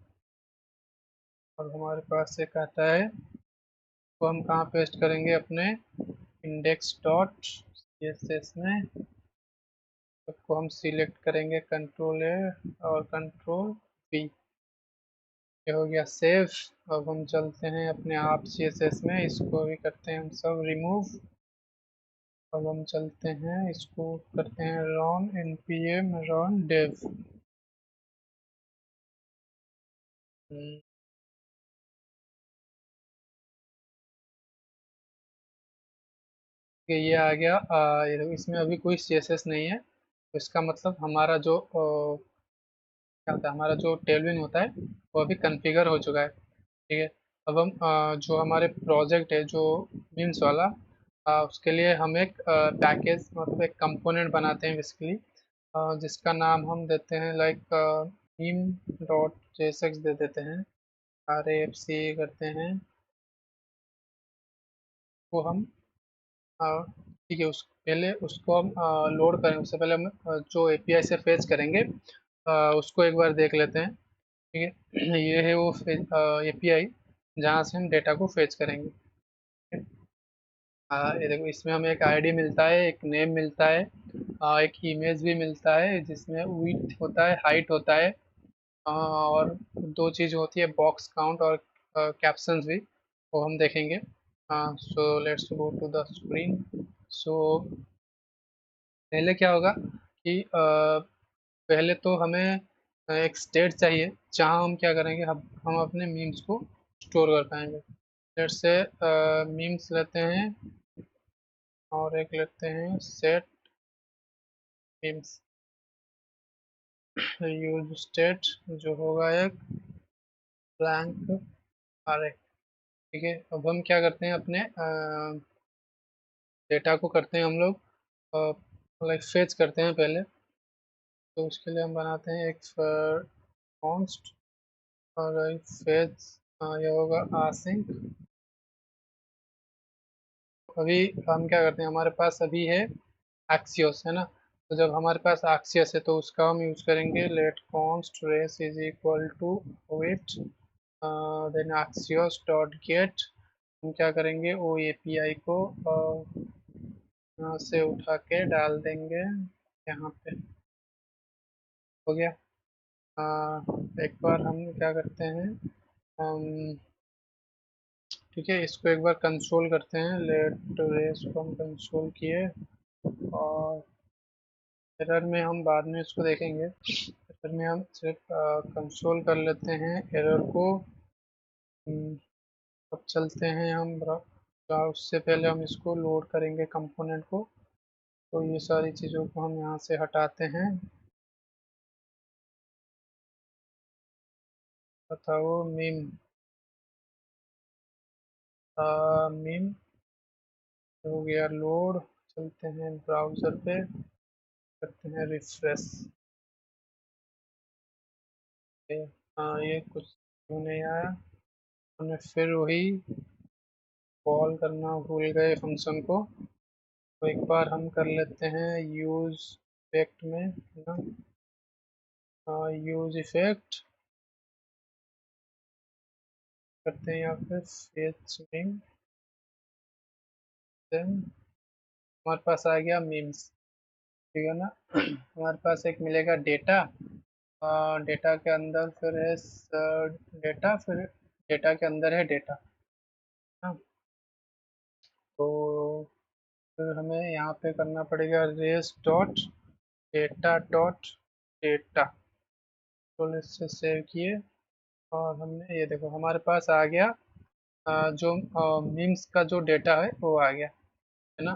और हमारे पास एक आता है, तो हम कहाँ पेस्ट करेंगे, अपने index dot C S S में। सबको हम सिलेक्ट करेंगे कंट्रोल ए और कंट्रोल पी। ये हो गया सेव। अब हम चलते हैं अपने आप सी एस एस में, इसको भी करते हैं हम सब रिमूव। अब हम चलते हैं, इसको करते हैं रन npm run dev। ये आ गया। ये देखो, इसमें अभी कोई CSS नहीं है, तो इसका मतलब हमारा जो क्या होता है, हमारा जो टेलविन होता है वो अभी कॉन्फ़िगर हो चुका है। ठीक है। अब हम जो हमारे प्रोजेक्ट है जो मीम्स वाला, उसके लिए हम एक पैकेज, मतलब एक कंपोनेंट बनाते हैं बेसिकली, जिसका नाम हम देते हैं लाइक मीम डॉट जेएसएक्स दे देते हैं, RAFC करते हैं। वो हम ठीक है, उस पहले उसको हम लोड करें, उससे पहले हम जो एपीआई से फेच करेंगे उसको एक बार देख लेते हैं। ठीक है। ये है वो एपीआई जहाँ से हम डेटा को फेच करेंगे। ये देखो, इसमें हमें एक आईडी मिलता है, एक नेम मिलता है, एक इमेज भी मिलता है जिसमें विड्थ होता है, हाइट होता है, और दो चीज़ होती है, बॉक्स काउंट और कैप्शंस भी, वो हम देखेंगे। So let's go to the screen. So पहले क्या होगा कि पहले तो हमें एक स्टेट चाहिए जहाँ हम क्या करेंगे, हम अपने मीम्स को स्टोर कर पाएंगे। लेट्स से मीम्स लेते हैं, और एक लेते हैं सेट मीम्स यूज स्टेट, जो होगा एक ब्लैंक अरे। ठीक है। अब हम क्या करते हैं, अपने डेटा को करते हैं हम लोग लाइक फेच करते हैं पहले। तो उसके लिए हम बनाते हैं एक कॉन्स्ट, और एक फेच, ये होगा async। अभी हम क्या करते हैं, हमारे पास अभी है एक्सियोस, है ना। तो जब हमारे पास एक्सियस है तो उसका हम यूज करेंगे let const res is equal to with, then axios dot get. हम क्या करेंगे, वो एपीआई को यहाँ से उठा के डाल देंगे यहाँ पे। हो गया। एक बार हम क्या करते हैं, हम ठीक है, इसको एक बार कंसोल करते हैं, लेट रेस को हम कंसोल किए, और एरर में हम बाद में इसको देखेंगे। एरर में हम सिर्फ कंसोल कर लेते हैं एरर को। अब चलते हैं हम उससे पहले हम इसको लोड करेंगे कंपोनेंट को, तो ये सारी चीज़ों को हम यहाँ से हटाते हैं। बताओ मीम, मीम हो गया लोड। चलते हैं ब्राउज़र पे, करते हैं रिफ्रेश। हाँ, ये कुछ क्यों नहीं आया, हमने फिर वही कॉल करना भूल गए फंक्शन को। तो एक बार हम कर लेते हैं यूज इफेक्ट में, है ना, यूज इफेक्ट करते हैं यहाँ पे फेच मीम, देन हमारे पास आ गया मीम्स। ठीक है ना। हमारे पास एक मिलेगा डेटा, डेटा के अंदर फिर है डेटा, फिर डेटा के अंदर है डेटा। हाँ, तो फिर हमें यहाँ पे करना पड़ेगा res dot data dot data. तो इससे सेव किए, और हमने ये देखो हमारे पास आ गया, जो मीम्स का जो डेटा है वो आ गया, है ना।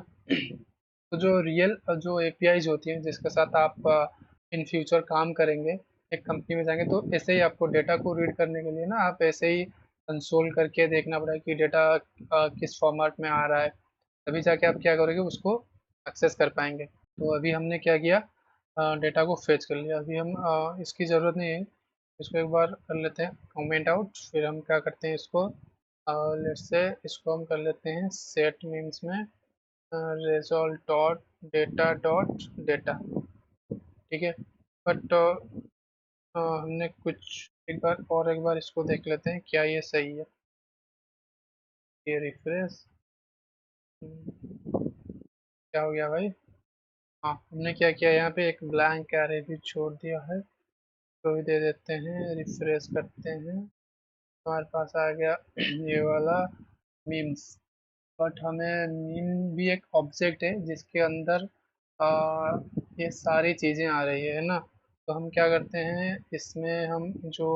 तो जो रियल जो एपीआईज होती हैं जिसके साथ आप इन फ्यूचर काम करेंगे, एक कंपनी में जाएंगे, तो ऐसे ही आपको डेटा को रीड करने के लिए ना, आप ऐसे ही कंसोल करके देखना पड़ेगा कि डेटा किस फॉर्मेट में आ रहा है। तभी जाके आप क्या करोगे, उसको एक्सेस कर पाएंगे। तो अभी हमने क्या किया, डेटा को फेच कर लिया। अभी हम इसकी ज़रूरत नहीं है, इसको एक बार कर लेते हैं कमेंट आउट। फिर हम क्या करते हैं इसको, लेट्स से इसको हम कर लेते हैं सेट मीन्स में result dot data dot data. ठीक है, बट हमने कुछ एक बार इसको देख लेते हैं क्या ये सही है। ये रिफ्रेश, क्या हो गया भाई? हाँ, हमने क्या किया, यहाँ पे एक ब्लैंक एरे भी छोड़ दिया है। तो भी दे देते हैं, रिफ्रेश करते हैं, हमारे पास आ गया ये वाला मीम्स। बट हमें मीम भी एक ऑब्जेक्ट है जिसके अंदर ये सारी चीज़ें आ रही है ना। तो हम क्या करते हैं, इसमें हम जो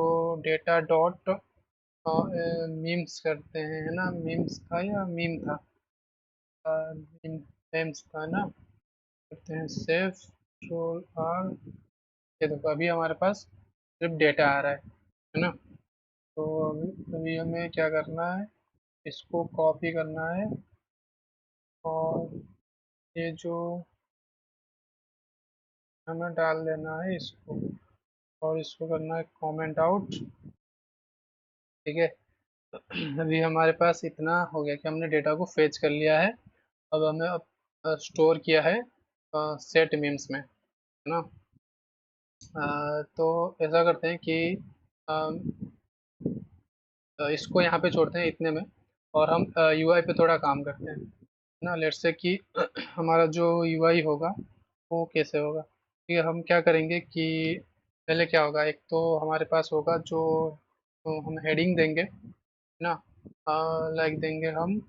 डेटा डॉट मीम्स करते हैं, है ना, मीम्स था या मीम था, मीम्स था ना। करते हैं सेव कंट्रोल आर। ये देखो अभी हमारे पास सिर्फ डेटा आ रहा है ना। तो अभी हमें क्या करना है, इसको कॉपी करना है, और ये जो हमें डाल देना है इसको, और इसको करना है कमेंट आउट। ठीक है, अभी हमारे पास इतना हो गया कि हमने डेटा को फेच कर लिया है। अब हमें अब स्टोर किया है सेट मीम्स में, है ना। तो ऐसा करते हैं कि इसको यहाँ पे छोड़ते हैं इतने में, और हम यूआई पे थोड़ा काम करते हैं ना। लेट्स से कि हमारा जो यूआई होगा वो कैसे होगा। ठीक है, हम क्या करेंगे कि पहले क्या होगा, एक तो हमारे पास होगा जो, तो हम हेडिंग देंगे ना, लाइक देंगे हम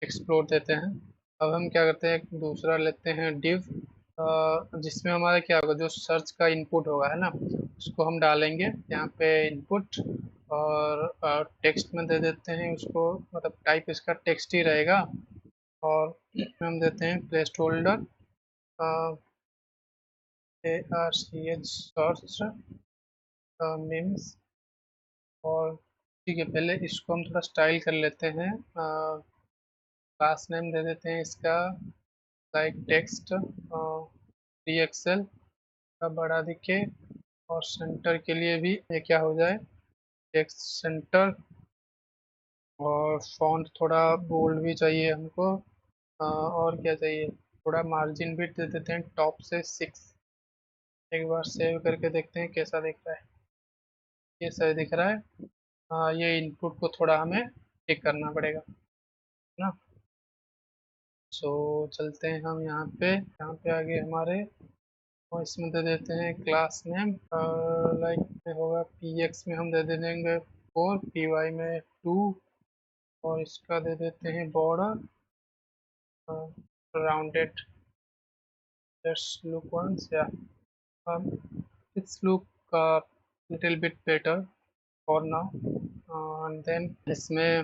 एक्सप्लोर देते हैं। अब हम क्या करते हैं, एक दूसरा लेते हैं डिव, जिसमें हमारा क्या होगा, जो सर्च का इनपुट होगा, है ना, उसको हम डालेंगे यहाँ पे इनपुट। और टेक्स्ट में दे देते हैं उसको, मतलब टाइप इसका टेक्स्ट ही रहेगा। और इसमें हम देते हैं placeholder A R C H search means. और ठीक है, पहले इसको हम थोड़ा स्टाइल कर लेते हैं, क्लास नेम दे देते हैं इसका लाइक टेक्स्ट, डी एक्सएल का बड़ा दिखे। और सेंटर के लिए भी ये क्या हो जाए, टेक्स्ट सेंटर। और फॉन्ट थोड़ा बोल्ड भी चाहिए हमको, और क्या चाहिए, थोड़ा मार्जिन भी दे देते हैं टॉप से 6। एक बार सेव करके देखते हैं कैसा दिख रहा है। ये सही दिख रहा है। ये इनपुट को थोड़ा हमें ठीक करना पड़ेगा ना। सो चलते हैं हम यहाँ पे आगे हमारे, और इसमें दे देते हैं क्लास नेम, लाइक होगा पी एक्स में हम दे दे देंगे 4, पी वाई में 2। और इसका दे देते हैं border rounded. Let's look once, या it's look little bit better for now. And then इसमें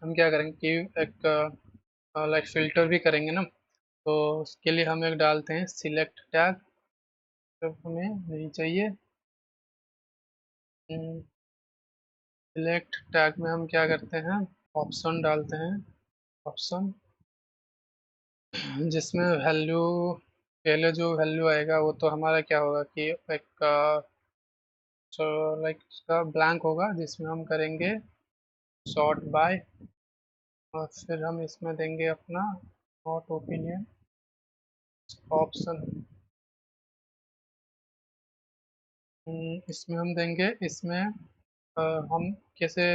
हम क्या करेंगे कि एक लाइक फिल्टर भी करेंगे ना। तो उसके लिए हम एक डालते हैं सिलेक्ट टैग, जब हमें नहीं चाहिए। सिलेक्ट टैग में हम क्या करते हैं, ऑप्शन डालते हैं, ऑप्शन जिसमें वैल्यू, पहले जो वैल्यू आएगा वो तो हमारा क्या होगा कि एक लाइक उसका ब्लैंक होगा, जिसमें हम करेंगे सॉर्ट बाय। और फिर हम इसमें देंगे अपना नॉट ओपिनियन ऑप्शन। इसमें हम देंगे, इसमें हम कैसे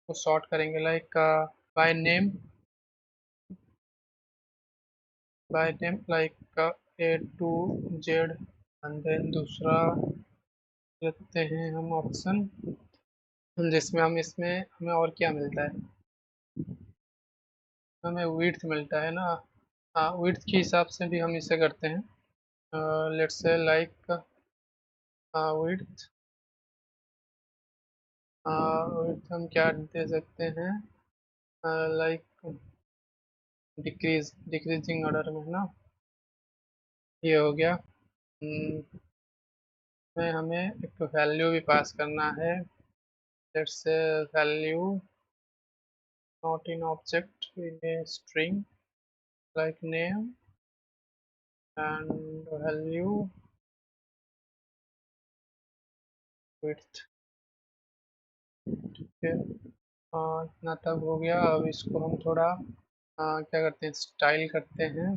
को सॉर्ट करेंगे, like by name, like A to Z. And then दूसरा लेते हैं हम ऑप्शन, जिसमें हम इसमें हमें और क्या मिलता है, हमें विड्थ मिलता है ना। हाँ, विड्थ के हिसाब से भी हम इसे करते हैं, let's say like width, width हम क्या दे सकते हैं, लाइक डिक्रीजिंग ऑर्डर में ना। ये हो गया। में हमें एक वैल्यू भी पास करना है, let's say value not in object, in a string like name and value width. ठीक है, इतना तक हो गया। अब इसको हम थोड़ा क्या करते हैं, स्टाइल करते हैं।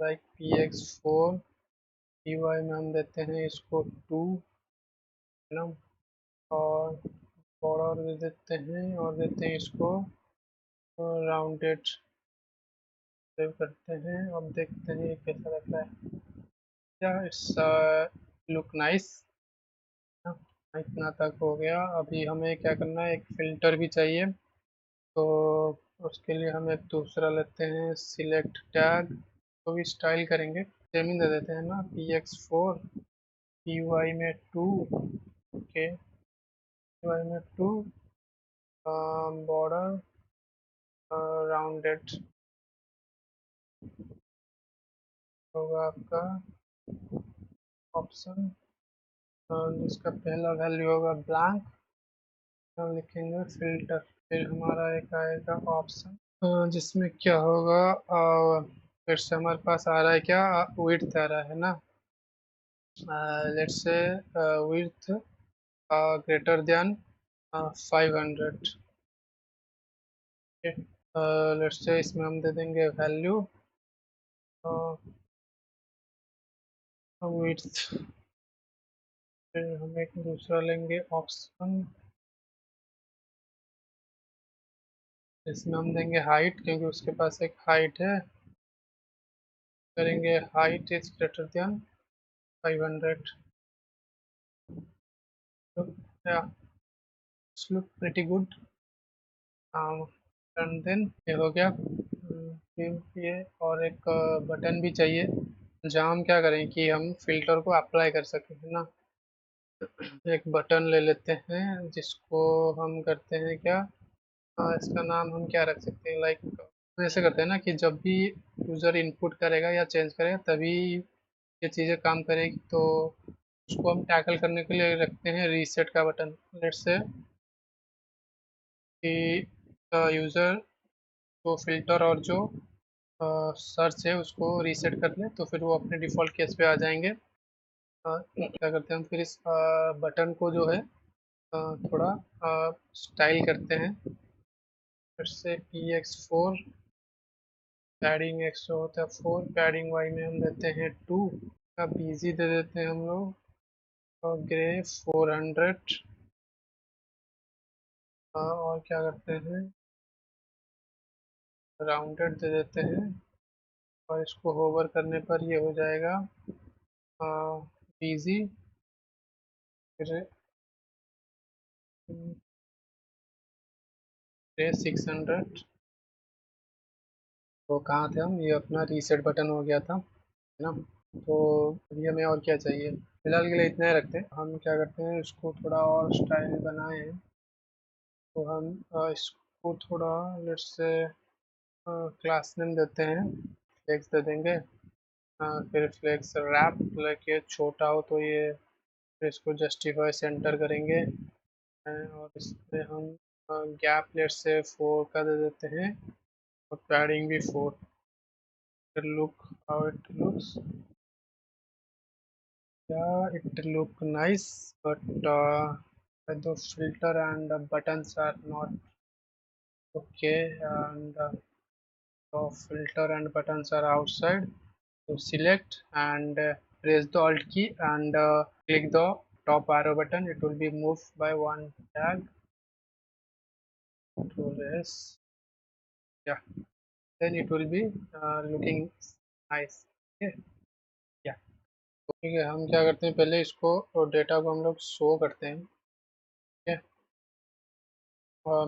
लाइक px4 py में हम देते हैं इसको 2, है ना, और बॉर्डर दे देते हैं और देते हैं इसको राउंडेड। सेव करते हैं, अब देखते हैं ये कैसा लगता है। क्या इट्स लुक नाइस। इतना तक हो गया। अभी हमें क्या करना है, एक फ़िल्टर भी चाहिए। तो उसके लिए हम एक दूसरा लेते हैं, सिलेक्ट टैग, तो भी स्टाइल करेंगे, सेम ही दे देते हैं ना, px4 py में 2, ओके, py में 2, बॉर्डर राउंडेड होगा आपका ऑप्शन, जिसका पहला वैल्यू होगा ब्लैंक, हम लिखेंगे फिल्टर। फिर हमारा एक आएगा ऑप्शन, जिसमें क्या होगा, फिर से हमारे पास आ रहा है क्या, विड्थ आ रहा है ना, let's say width greater than 500। Let's say इसमें हम दे देंगे वैल्यू विड्थ। फिर हम एक दूसरा लेंगे ऑप्शन, इसमें हम देंगे हाइट, क्योंकि उसके पास एक हाइट है, करेंगे हाइट इज ग्रेटर देन 500। तो yeah, it's look pretty good, and then ये हो गया। फिर ये और एक बटन भी चाहिए, जहाँ हम क्या करें कि हम फिल्टर को अप्लाई कर सकें, है ना। एक बटन ले लेते हैं जिसको हम करते हैं क्या, इसका नाम हम क्या रख सकते हैं, लाइक ऐसे करते हैं ना कि जब भी यूज़र इनपुट करेगा या चेंज करेगा तभी ये चीज़ें काम करेगी, तो उसको हम टैकल करने के लिए रखते हैं रीसेट का बटन। लेट्स से कि यूज़र जो फ़िल्टर और जो सर्च है उसको रीसेट कर ले, तो फिर वो अपने डिफ़ॉल्ट केस पे आ जाएंगे। क्या करते हैं हम, फिर इस बटन को जो है थोड़ा स्टाइल करते हैं। फिर से px4 पैडिंग x जो होता है 4, पैडिंग y में हम देते हैं 2, का bg दे देते हैं हम लोग, और ग्रे 400, और क्या करते हैं, राउंडेड दे देते हैं, और इसको होवर करने पर ये हो जाएगा bg, फिर ग्रे 600। तो कहाँ थे हम, ये अपना रीसेट बटन हो गया था, है ना। तो अभी हमें और क्या चाहिए, फिलहाल के लिए इतना ही रखते हैं। हम क्या करते हैं, इसको थोड़ा और स्टाइल बनाए, तो हम इसको थोड़ा लेट्स से क्लास नेम देते हैं, फ्लेक्स दे देंगे। फिर फ्लेक्स रैप, लाइक ये छोटा हो तो ये, फिर इसको जस्टिफाई सेंटर करेंगे, और इसमें हम गैप लेट्स से 4 का दे देते हैं, और पैडिंग भी 4। फिर look how it looks, yeah, it look nice, but the filter and the buttons are not okay, and the filter and buttons are outside. So select and press the alt key and click the top arrow button. It will be moved by one tag. Control S. Yeah, then it will be looking nice. Okay, yeah. तो ठीक है, हम क्या करते हैं, पहले इसको और डेटा को हम लोग शो करते हैं। ठीक है,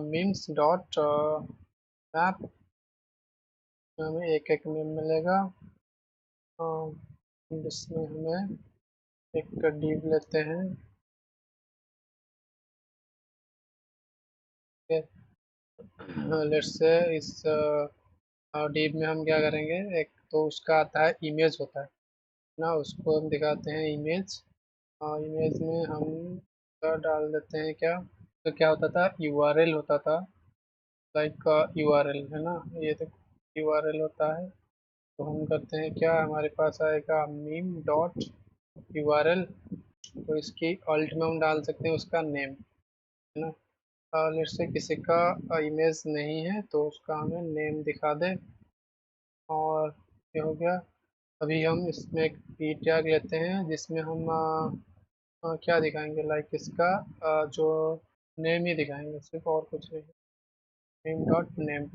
मीन्स डॉट मैप हमें एक एक में मिलेगा, जिसमें हमें एक div लेते हैं। लेट्स से इस div में हम क्या करेंगे, एक तो उसका आता है इमेज होता है ना, उसको हम दिखाते हैं इमेज। इमेज में हम डाल देते हैं क्या, तो क्या होता था, यूआरएल होता था, लाइक URL है ना, ये तो URL होता है। तो हम करते हैं क्या, हमारे पास आएगा मीम डॉट URL। तो इसकी अल्ट में हम डाल सकते हैं उसका नेम, है ना। लेट्स से किसी का इमेज नहीं है तो उसका हमें नेम दिखा दे। और ये हो गया। अभी हम इसमें एक पी टैग लेते हैं जिसमें हम क्या दिखाएंगे, लाइक इसका जो नेम ही दिखाएंगे सिर्फ, और कुछ नहीं। नेम डॉट नेम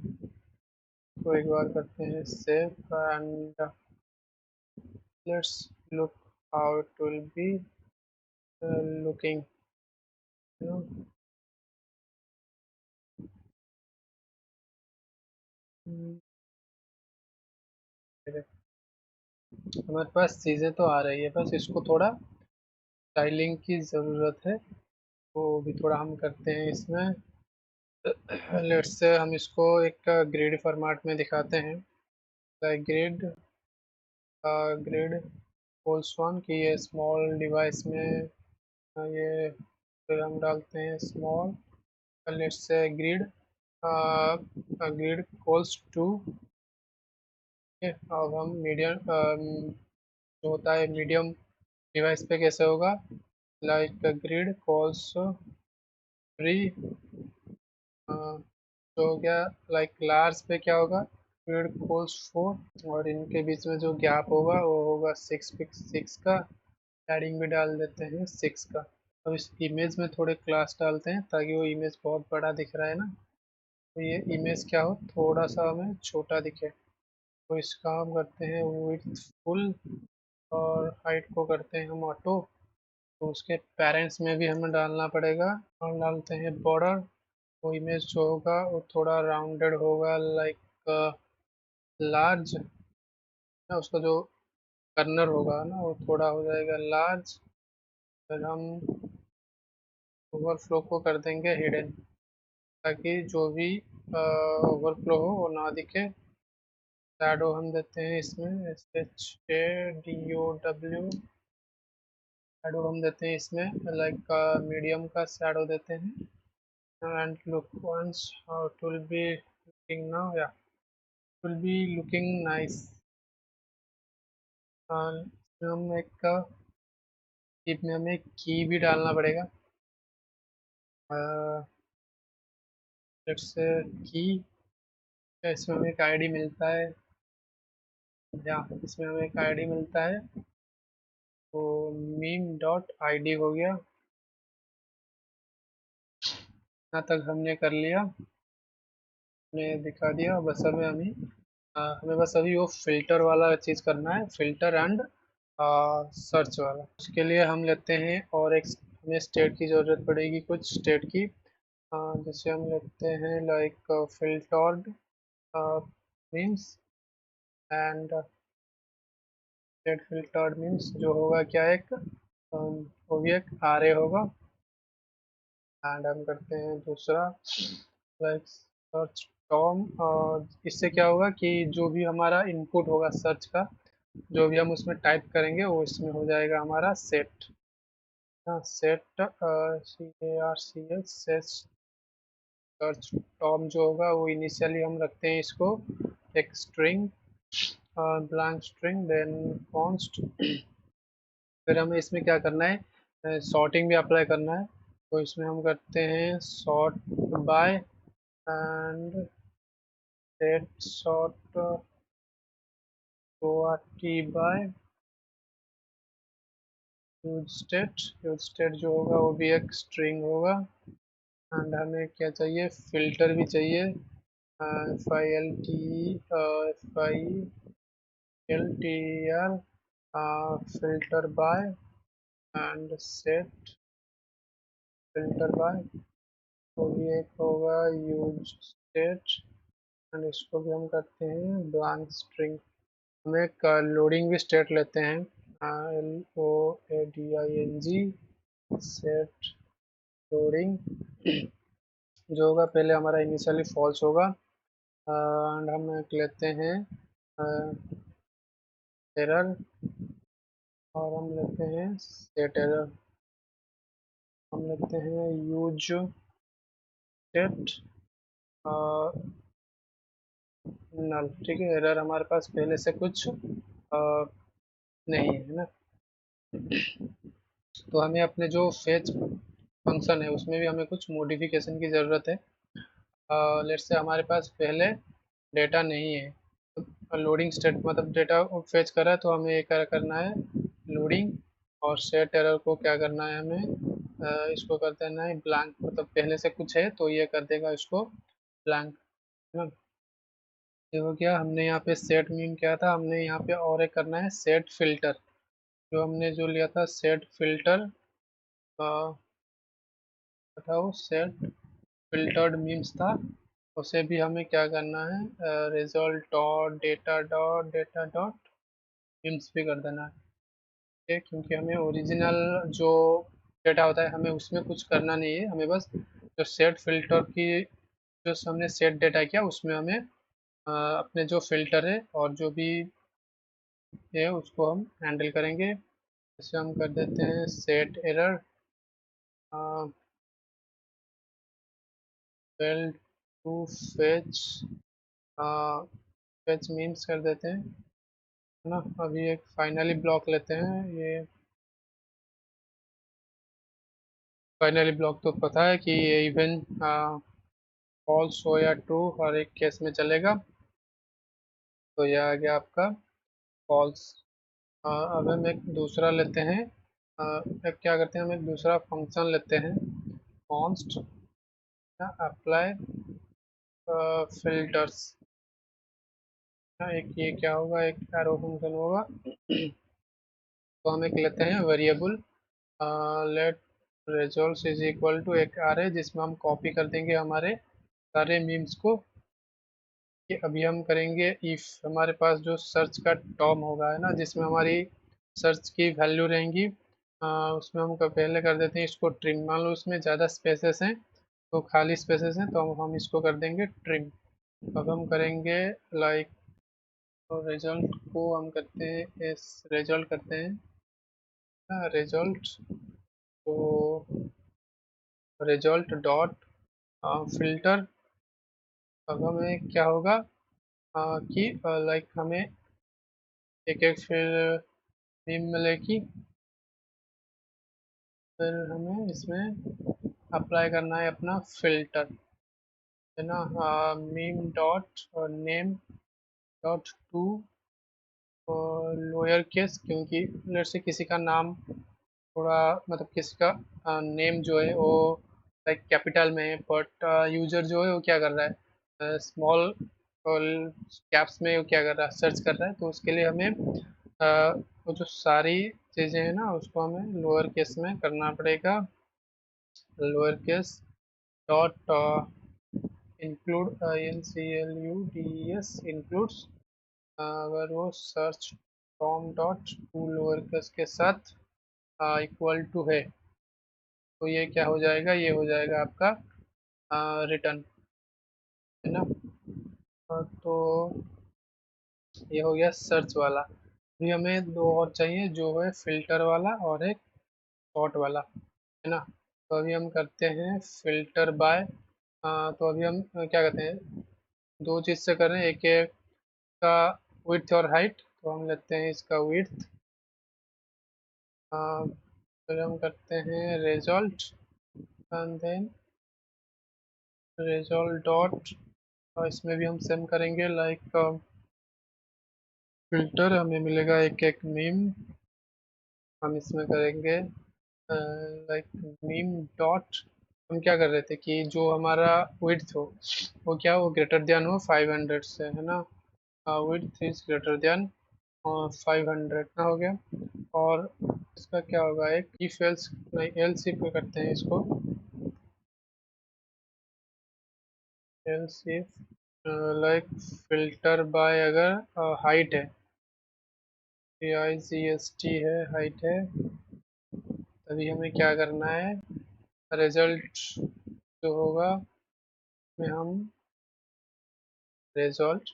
को एक बार करते हैं save and let's look how it will be looking, you know. हमारे पास चीज़ें तो आ रही है, बस इसको थोड़ा स्टाइलिंग की ज़रूरत है। वो भी थोड़ा हम करते हैं इसमें। लेट्स से हम इसको एक ग्रिड फॉर्मेट में दिखाते हैं, ग्रिड ग्रिड होल्स वन की ये स्मॉल डिवाइस में ये फिर हम डालते हैं small, let's say grid grid cols two. अब हम मीडियम जो होता है मीडियम डिवाइस पे कैसे होगा, लाइक ग्रिड कॉल्स थ्री, तो हो गया। लाइक लार्ज पे क्या होगा, ग्रिड कॉल्स फोर, और इनके बीच में जो गैप होगा वो होगा सिक्स का। पैडिंग भी डाल देते हैं सिक्स का। अब इस इमेज में थोड़े क्लास डालते हैं ताकि वो इमेज बहुत बड़ा दिख रहा है ना, तो ये इमेज क्या हो, थोड़ा सा हमें छोटा दिखे। तो इसका हम करते हैं विड्थ फुल, और हाइट को करते हैं हम ऑटो। तो उसके पेरेंट्स में भी हमें डालना पड़ेगा, और डालते हैं बॉर्डर। वो इमेज जो होगा वो थोड़ा राउंडेड होगा, लाइक लार्ज ना, उसका जो कर्नर होगा ना वो थोड़ा हो जाएगा लार्ज। फिर हम ओवरफ्लो को कर देंगे हिडन, ताकि जो भी ओवरफ्लो हो वो ना दिखे। शैडो हम देते हैं इसमें SHADOW, शैडो हम देते हैं इसमें लाइक मीडियम का शैडो देते हैं। And look once how it will be looking now, या विल बी लुकिंग नाइस। हम एक इसमें हमें की भी डालना पड़ेगा। लेट्स की, इसमें हमें एक आईडी मिलता है, या इसमें हमें एक आईडी मिलता है, तो मीम डॉट आईडी हो गया। यहाँ तक हमने कर लिया, हमने दिखा दिया। बस हमें हमें बस अभी वो फिल्टर वाला चीज़ करना है, फिल्टर एंड सर्च वाला। उसके लिए हम लेते हैं और एक हमें स्टेट की ज़रूरत पड़ेगी, कुछ स्टेट की। जैसे हम लेते हैं like filtered means, and state filtered means जो होगा क्या, एक वो भी एक आरे होगा। एंड हम करते हैं दूसरा लाइक सर्च टॉम, और इससे क्या होगा कि जो भी हमारा इनपुट होगा सर्च का, जो भी हम उसमें टाइप करेंगे वो इसमें हो जाएगा हमारा set. Set CARCH set search term जो होगा वो इनिशियली हम रखते हैं इसको एक string, blank string, then const. फिर हमें इसमें क्या करना है, सॉर्टिंग भी अप्लाई करना है। तो इसमें हम करते हैं sort by and set sort by use state जो होगा वो भी एक स्ट्रिंग होगा। एंड हमें क्या चाहिए, फिल्टर भी चाहिए, FILTER filter by and set filter by, तो भी एक होगा यूज स्टेट। एंड इसको भी हम करते हैं ब्लैंक स्ट्रिंग। हम एक लोडिंग भी स्टेट लेते हैं, LOADING सेट लोडिंग, जो होगा पहले हमारा इनिशियली फॉल्स होगा। एंड हम एक लेते हैं एरर, और हम लेते हैं सेट एरर। हम लेते हैं यूज स्टेट, नल, ठीक है, एरर हमारे पास पहले से कुछ नहीं है ना। तो हमें अपने जो फेच फंक्शन है उसमें भी हमें कुछ मॉडिफिकेशन की ज़रूरत है। लेट्स से हमारे पास पहले डेटा नहीं है, लोडिंग स्टेट मतलब डेटा फेच करा है, तो हमें ये क्या करना है, लोडिंग, और सेट एरर को क्या करना है हमें, इसको कर देना है ब्लैंक, मतलब पहले से कुछ है तो ये कर देगा इसको ब्लैंक, है ना। ये हो गया, हमने यहाँ पे सेट मीन किया था, हमने यहाँ पे और एक करना है सेट फिल्टर। जो हमने जो लिया था सेट फिल्टर, बताओ, सेट फिल्टर्ड मीम्स था, उसे भी हमें क्या करना है, result dot data dot memes भी कर देना है, ठीक है, क्योंकि हमें ओरिजिनल जो डेटा होता है हमें उसमें कुछ करना नहीं है, हमें बस जो सेट फिल्टर की जो हमने सेट डेटा किया उसमें हमें अपने जो फिल्टर है और जो भी है उसको हम हैंडल करेंगे। जैसे हम कर देते हैं set error fail to fetch, fetch memes कर देते हैं, है ना। अभी एक फाइनली ब्लॉक लेते हैं, ये फाइनली ब्लॉक तो पता है कि ये इवन फॉल्स हो या ट्रू हर एक केस में चलेगा, तो ये आ गया आपका फॉल्स। अब हम एक दूसरा लेते हैं, अब क्या करते हैं, हम एक दूसरा फंक्शन लेते हैं, कॉन्स्ट अप्लाई फिल्टर्स, एक ये क्या होगा, एक एरो फंक्शन होगा। तो हम एक लेते हैं variable let results is equal to एक आर है, जिसमें हम कॉपी कर देंगे हमारे सारे मीम्स को, कि अभी हम करेंगे इफ हमारे पास जो सर्च का टॉम होगा, है ना, जिसमें हमारी सर्च की वैल्यू रहेंगी, उसमें हम पहले कर देते हैं इसको ट्रिम, मान लो उसमें ज़्यादा स्पेसेस हैं तो खाली स्पेसेस हैं तो हम इसको कर देंगे ट्रिम। अब हम करेंगे लाइक, तो रिजल्ट को हम करते हैं इस रिजल्ट करते हैं रिजल्ट, तो रिजल्ट डॉट फिल्टर। अब हमें क्या होगा कि लाइक हमें एक एक फिर मीम मिलेगी, फिर हमें इसमें अप्लाई करना है अपना फिल्टर, है ना, meme dot name dot to lower case, क्योंकि लेट्स से किसी का नाम थोड़ा मतलब किसी का नेम जो है वो लाइक कैपिटल में है, बट यूजर जो है वो क्या कर रहा है, स्मॉल कैप्स में वो क्या कर रहा है, सर्च कर रहा है, तो उसके लिए हमें वो जो सारी चीज़ें हैं ना उसको हमें लोअर केस में करना पड़ेगा, lower case dot include includes includes, अगर वो search Tom dot to lower case के साथ इक्वल टू है, तो ये क्या हो जाएगा, ये हो जाएगा आपका रिटर्न, है ना। तो ये हो गया सर्च वाला। अभी हमें दो और चाहिए, जो है फिल्टर वाला और एक सॉर्ट वाला, है ना। तो अभी हम करते हैं फिल्टर बाय, तो अभी हम क्या करते हैं, दो चीज़ से कर रहे हैं, एक है का विड्थ और हाइट, तो हम लेते हैं इसका विड्थ, फिर हम करते हैं result and then result dot, और इसमें भी हम सेम करेंगे लाइक फिल्टर, हमें मिलेगा एक एक मीम, हम इसमें करेंगे लाइक मीम डॉट, हम क्या कर रहे थे कि जो हमारा विड्थ हो वो क्या हो, ग्रेटर देन हो 500 से, है ना, विड्थ इज ग्रेटर देन 500 ना, हो गया। और इसका क्या होगा, एक इफ एल्स, नहीं एल्स इफ पे करते हैं इसको, else if like filter by, अगर हाइट है, AIGST है, हाइट है, तभी हमें क्या करना है, रिजल्ट जो होगा में हम रिजल्ट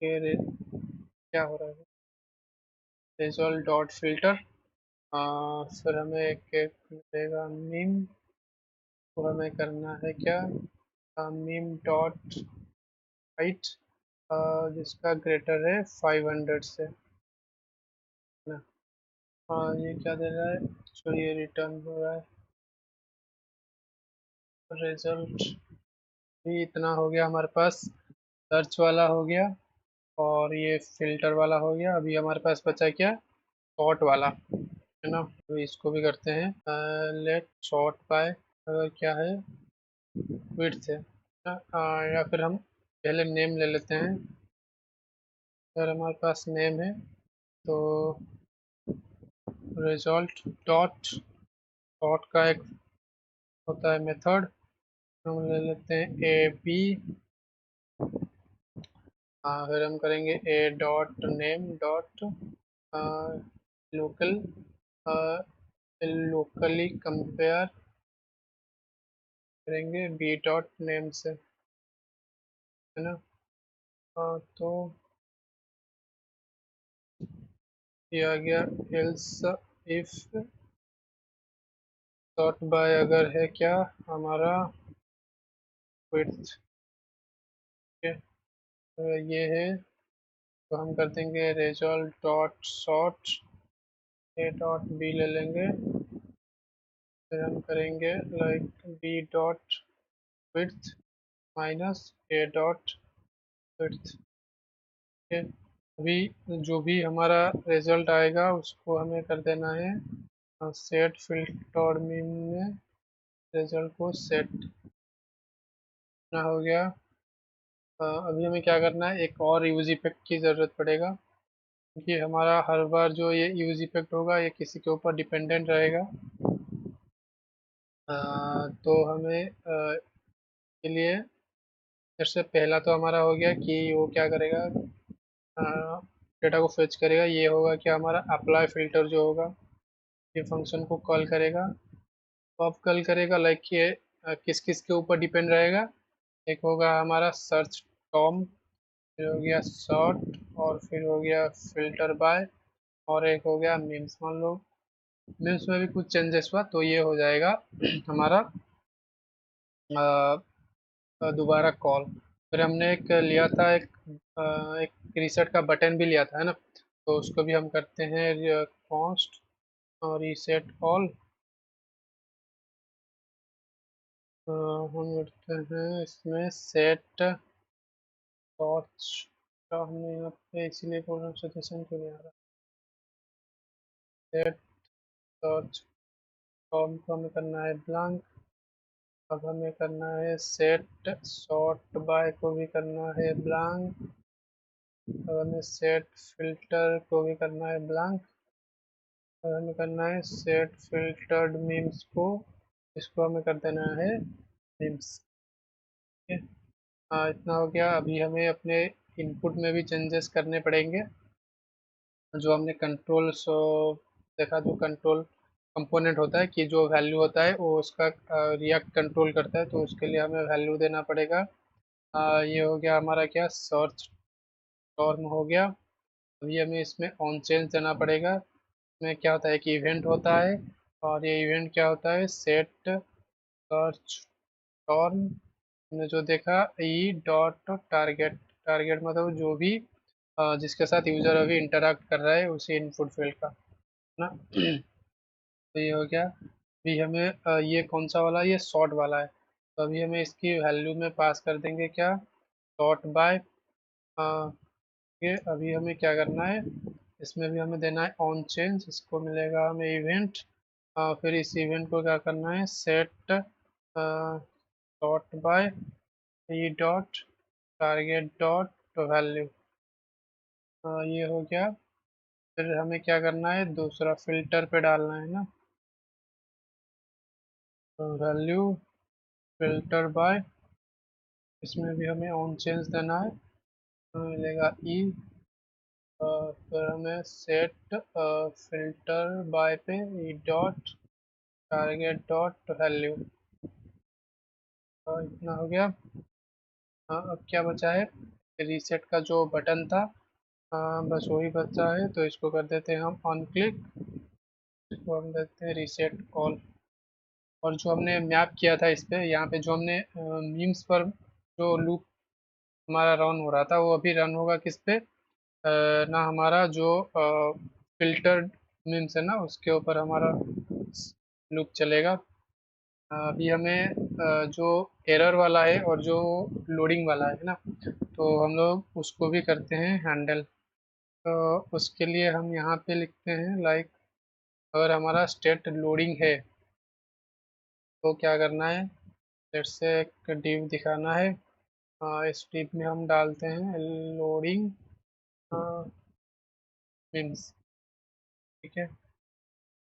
के क्या हो रहा है, रिजल्ट डॉट फिल्टर, फिर हमें एक एक मिलेगा मीम तो हमें करना है क्या, मीम डॉट हाइट जिसका ग्रेटर है 500 से, है ना। ये क्या दे रहा है, सो ये रिटर्न हो रहा है रिजल्ट भी। इतना हो गया हमारे पास, सर्च वाला हो गया और ये फिल्टर वाला हो गया। अभी हमारे पास बचा क्या, सॉर्ट वाला, है ना। तो इसको भी करते हैं, लेट सॉर्ट बाय क्या है, विड्थ है या फिर हम पहले नेम ले लेते हैं। अगर हमारे पास नेम है तो रिजल्ट डॉट डॉट का एक होता है मेथड, हम ले लेते हैं ए बी, फिर हम करेंगे ए dot name dot local, locally compare करेंगे बी डॉट नेम से, है ना। तो ये आ गया एल्स इफ सॉर्ट बाय अगर है क्या हमारा विड्थ, ये है। तो हम कर देंगे result dot sort A dot B ले लेंगे, फिर हम करेंगे like B dot width minus A dot width. अभी जो भी हमारा रिजल्ट आएगा उसको हमें कर देना है सेट फिल्टर में रिजल्ट को सेट ना हो गया। अभी हमें क्या करना है, एक और यूज इफेक्ट की ज़रूरत पड़ेगा, क्योंकि हमारा हर बार जो ये यूज इफेक्ट होगा ये किसी के ऊपर डिपेंडेंट रहेगा। तो हमें के लिए फिर से पहला तो हमारा हो गया कि वो क्या करेगा, डेटा को फेच करेगा। ये होगा कि हमारा अप्लाई फिल्टर जो होगा ये फंक्शन को कॉल करेगा। तो अब कॉल करेगा लाइक ये किस किस के ऊपर डिपेंड रहेगा, एक होगा हमारा सर्च टॉम, फिर हो गया सॉर्ट, और फिर हो गया फिल्टर बाय, और एक हो गया मीम्स। मान लो मीम्स में भी कुछ चेंजेस हुआ तो ये हो जाएगा हमारा दोबारा कॉल। फिर हमने एक लिया था एक रीसेट का बटन भी लिया था, है ना। तो उसको भी हम करते हैं कॉन्स्ट और रीसेट ऑल। हम करते हैं इसमें सेट टॉर्च का, हमने यहाँ पे इसीलिए प्रोग्राम सजेशन क्यों नहीं आ रहा, सेट टॉर्च कॉम को हमें करना है ब्लैंक। अब हमें करना है सेट सॉर्ट बाय को भी करना है ब्लैंक। अब हमें सेट फिल्टर को भी करना है ब्लैंक। अब हमें करना है सेट फिल्टर्ड मीम्स को, इसको हमें कर देना है मीम्स। ठीक है, इतना हो गया। अभी हमें अपने इनपुट में भी चेंजेस करने पड़ेंगे। जो हमने कंट्रोल सो देखा, जो कंट्रोल कंपोनेंट होता है कि जो वैल्यू होता है वो उसका रिएक्ट कंट्रोल करता है, तो उसके लिए हमें वैल्यू देना पड़ेगा। ये हो गया हमारा क्या, सर्च टर्म हो गया। अभी हमें इसमें ऑन चेंज देना पड़ेगा। इसमें क्या होता है कि इवेंट होता है, और ये इवेंट क्या होता है, सेट सर्च टर्म। हमने जो देखा ई डॉट टारगेट, टारगेट मतलब जो भी जिसके साथ यूजर अभी इंटरेक्ट कर रहा है उसी इनपुट फील्ड का, है ना। तो ये हो गया। अभी हमें ये कौन सा वाला, ये सॉर्ट वाला है, तो अभी हमें इसकी वैल्यू में पास कर देंगे क्या, सॉर्ट बाय। ये अभी हमें क्या करना है, इसमें भी हमें देना है ऑन चेंज, इसको मिलेगा हमें इवेंट। फिर इस इवेंट को क्या करना है, set sort by E dot target dot value. ये हो गया। फिर हमें क्या करना है, दूसरा फिल्टर पे डालना है ना, वैल्यू फिल्टर बाय, इसमें भी हमें ऑन चेंज देना है, हमें मिलेगा ई। फिर हमें सेट फिल्टर बाय पे E dot target dot value. इतना हो गया। अब क्या बचा है, रीसेट का जो बटन था, बस वही बचा है, तो इसको कर देते हैं हम ऑन क्लिक, इसको हम देते हैं रीसेट ऑल। और जो हमने मैप किया था इस पे, यहाँ पे जो हमने मीम्स पर जो लूप हमारा रन हो रहा था वो अभी रन होगा किस पे, ना हमारा जो फिल्टर्ड मीम्स है ना उसके ऊपर हमारा लूप चलेगा। अभी हमें जो एरर वाला है और जो लोडिंग वाला है ना, तो हम लोग उसको भी करते हैं हैंडल। तो उसके लिए हम यहाँ पे लिखते हैं लाइक, अगर हमारा स्टेट लोडिंग है तो क्या करना है, लेट्स से एक div दिखाना है। इस div में हम डालते हैं लोडिंग मीम्स, ठीक है।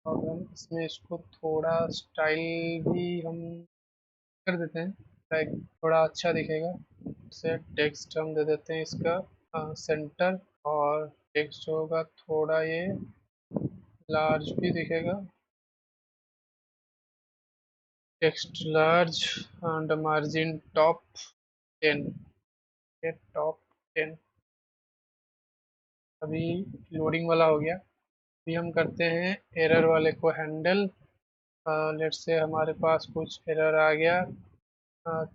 और हम इसमें इसको थोड़ा स्टाइल भी हम कर देते हैं, लाइक थोड़ा अच्छा दिखेगा। से टेक्स्ट हम दे देते हैं इसका सेंटर, और टेक्स्ट होगा थोड़ा ये लार्ज भी दिखेगा, text large and margin top 10, ये टॉप 10। अभी लोडिंग वाला हो गया। अभी हम करते हैं एरर वाले को हैंडल। लेट्स से हमारे पास कुछ एरर आ गया,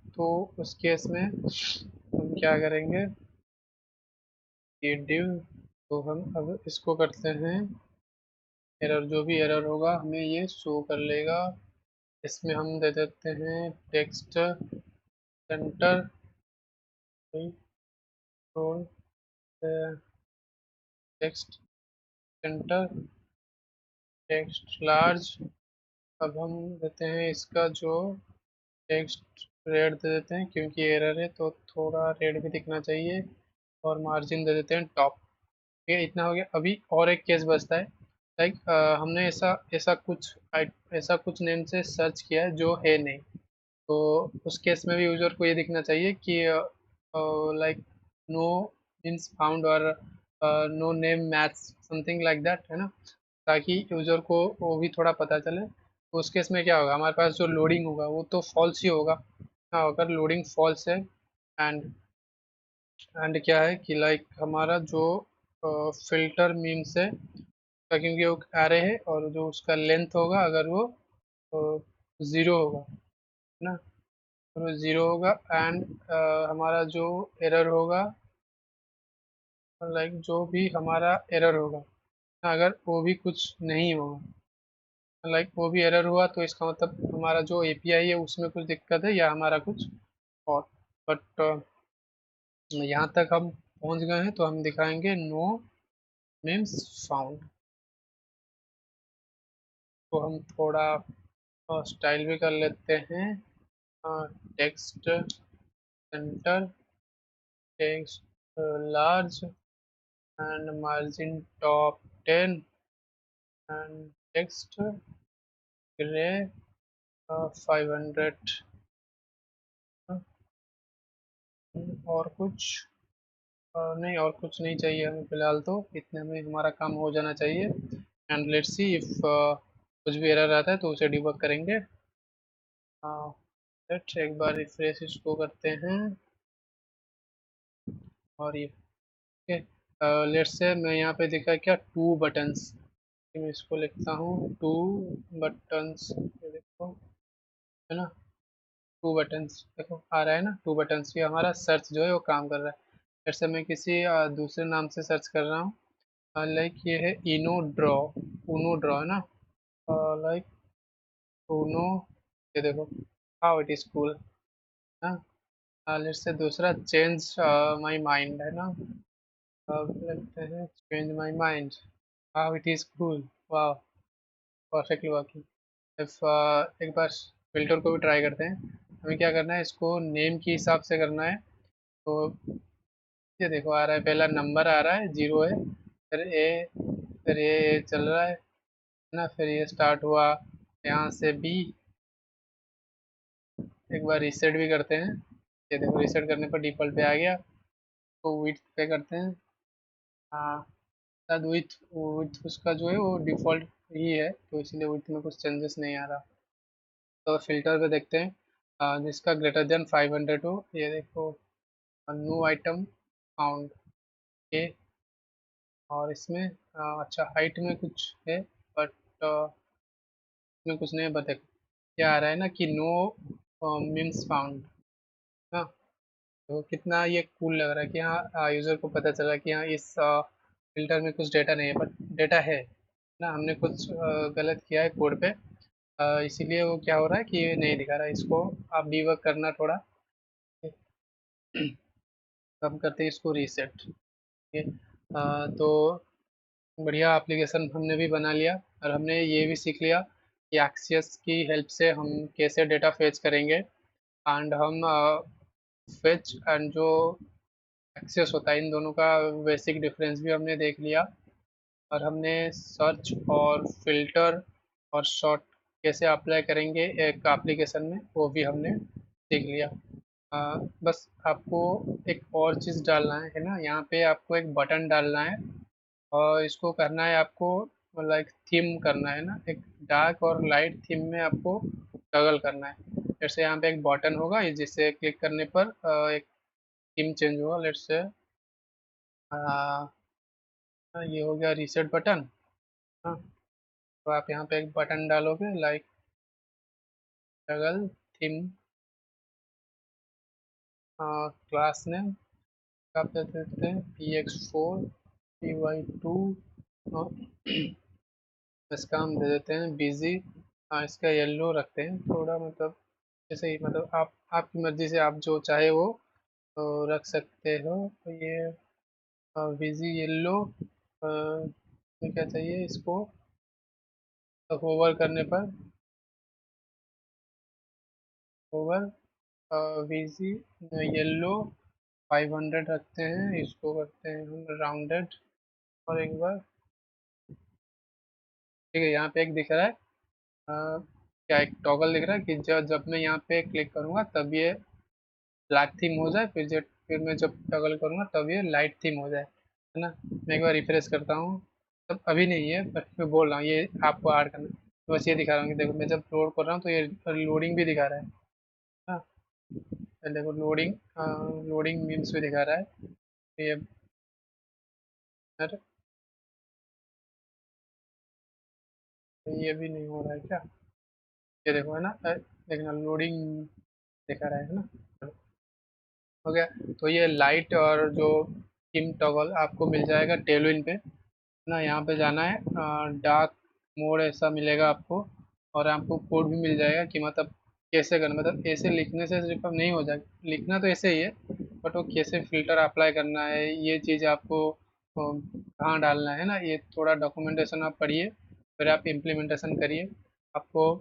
तो उस केस में हम क्या करेंगे, ये div, तो हम अब इसको करते हैं एरर, जो भी एरर होगा हमें ये शो कर लेगा। इसमें हम दे देते हैं text centre, text centre, text large. अब हम देते हैं इसका जो टेक्स्ट रेड दे देते हैं, क्योंकि एरर है तो थोड़ा रेड भी दिखना चाहिए, और मार्जिन दे देते हैं टॉप। ये इतना हो गया। अभी और एक केस बचता है, लाइक हमने ऐसा ऐसा कुछ नेम से सर्च किया है जो है नहीं, तो उस केस में भी यूजर को ये दिखना चाहिए कि लाइक नो मीन्स फाउंड, और no name match something like that, है ना, ताकि यूजर को वो भी थोड़ा पता चले। तो उस केस में क्या होगा, हमारे पास जो लोडिंग होगा वो तो फॉल्स ही होगा। हाँ, अगर लोडिंग फॉल्स है, एंड क्या है कि लाइक हमारा जो फिल्टर मीन्स है, क्योंकि वो एरे है और जो उसका लेंथ होगा अगर वो ज़ीरो होगा, है ना, और वो ज़ीरो होगा, एंड हमारा जो एरर होगा, लाइक जो भी हमारा एरर होगा, अगर वो भी कुछ नहीं होगा, लाइक वो भी एरर हुआ, तो इसका मतलब हमारा जो एपीआई है उसमें कुछ दिक्कत है या हमारा कुछ और। बट यहाँ तक हम पहुँच गए हैं, तो हम दिखाएंगे नो मीन्स फाउंड। तो हम थोड़ा स्टाइल भी कर लेते हैं, text centre, text large and margin top 10, and text grey 500। और कुछ नहीं, और कुछ नहीं चाहिए हमें फिलहाल, तो इतने में हमारा काम हो जाना चाहिए। एंड लेट्स सी इफ कुछ भी एरर आता है तो उसे डिबग करेंगे। लेट्स एक बार रिफ्रेश इसको करते हैं, और ये लेट्स से मैं यहाँ पे दिखा क्या, टू बटन्स, मैं इसको लिखता हूँ टू बटन्स, ये देखो, है ना, टू बटन्स देखो आ रहा है ना, टू बटन्स। ये हमारा सर्च जो है वो काम कर रहा है। जैसे मैं किसी दूसरे नाम से सर्च कर रहा हूँ, लाइक ये है इनो ड्रॉ, उनो ड्रॉ है ना, लाइक उनो, ये देखो हाउ इट इज कूल, ना। लेट्स से दूसरा चेंज माय माइंड, है ना, अब लगते हैं change my mind, how it is cool, वाह, परफेक्टली वर्किंग। इफ एक बार फिल्टर को भी ट्राई करते हैं। हमें क्या करना है, इसको नेम के हिसाब से करना है। तो ये देखो आ रहा है, पहला नंबर आ रहा है, जीरो है, फिर ए, फिर ये चल रहा है ना, फिर ये स्टार्ट हुआ यहाँ से बी। एक बार रीसेट भी करते हैं, ये देखो रीसेट करने पर डिफ़ॉल्ट पे आ गया। तो विड्थ पे करते हैं, हाँ, शायद विथ विथ उसका जो है वो डिफ़ॉल्ट ही है, तो इसलिए विथ में कुछ चेंजेस नहीं आ रहा। तो फिल्टर पे देखते हैं, जिसका ग्रेटर देन 500 हो, ये देखो न्यू आइटम फाउंड, ये, और इसमें अच्छा हाइट में कुछ है, बट इसमें कुछ नहीं बता। क्या आ रहा है ना कि नो मीम्स फाउंड। हाँ, तो कितना ये कूल लग रहा है कि हाँ यूज़र को पता चला कि हाँ इस फ़िल्टर में कुछ डेटा नहीं है, बट डेटा है ना, हमने कुछ गलत किया है कोड पे, इसीलिए वो क्या हो रहा है कि ये नहीं दिखा रहा है। इसको आप डीबग करना थोड़ा। हम करते हैं इसको रीसेट, ठीक है। तो बढ़िया एप्लीकेशन हमने भी बना लिया, और हमने ये भी सीख लिया कि एक्सियस की हेल्प से हम कैसे डेटा फेच करेंगे। एंड हम फेच एंड जो एक्सेस होता है, इन दोनों का बेसिक डिफरेंस भी हमने देख लिया। और हमने सर्च और फिल्टर और शॉर्ट कैसे अप्लाई करेंगे एक एप्लीकेशन में, वो भी हमने सीख लिया। बस आपको एक और चीज़ डालना है ना, यहाँ पे आपको एक बटन डालना है, और इसको करना है आपको लाइक थीम करना है ना, एक डार्क और लाइट थीम में आपको टगल करना है। जैसे यहाँ पे एक बटन होगा, जिससे क्लिक करने पर एक थीम चेंज होगा। लेट्स से ये हो गया रीसेट बटन। हाँ, तो आप यहाँ पे एक बटन डालोगे like toggle theme, class name आप दे देते हैं px4 py2, इसका हम दे देते हैं बिजी। हाँ, इसका येलो रखते हैं थोड़ा, मतलब जैसे ही, मतलब आप आपकी मर्जी से आप जो चाहे वो तो रख सकते हो। तो ये बिजी येलो, ये क्या चाहिए इसको, होवर करने पर होवर बिजी येलो 500 रखते हैं, इसको करते हैं हम राउंडेड। और एक बार ठीक है, यहाँ पे एक दिख रहा है, क्या एक टॉगल दिख रहा है कि जब जब मैं यहाँ पे क्लिक करूँगा तब ये ब्लैक थीम हो जाए, फिर मैं जब टॉगल करूँगा तब ये लाइट थीम हो जाए, है ना। मैं एक बार रिफ्रेश करता हूँ, तब अभी नहीं है, बट मैं बोल रहा हूँ ये आपको ऐड करना है। तो बस ये दिखा रहा हूँ कि देखो, मैं जब लोड कर रहा हूँ तो ये लोडिंग भी दिखा रहा है। हाँ, ये देखो लोडिंग, लोडिंग मीम्स भी दिखा रहा है। ये अरे, ये भी नहीं हो रहा है क्या? ये देखो, है ना, देखना लोडिंग दिखा रहा है ना। हो गया। तो ये लाइट और जो किम टॉगल आपको मिल जाएगा टेलविन पे ना, यहाँ पे जाना है, डार्क मोड ऐसा मिलेगा आपको। और आपको कोड भी मिल जाएगा कि मतलब कैसे करना, मतलब ऐसे लिखने से सिर्फ अब नहीं हो जाएगा, लिखना तो ऐसे ही है, बट वो कैसे फिल्टर अप्लाई करना है, ये चीज़ आपको कहाँ डालना है ना, ये थोड़ा डॉक्यूमेंटेशन आप पढ़िए, फिर आप इम्प्लीमेंटेशन करिए। आपको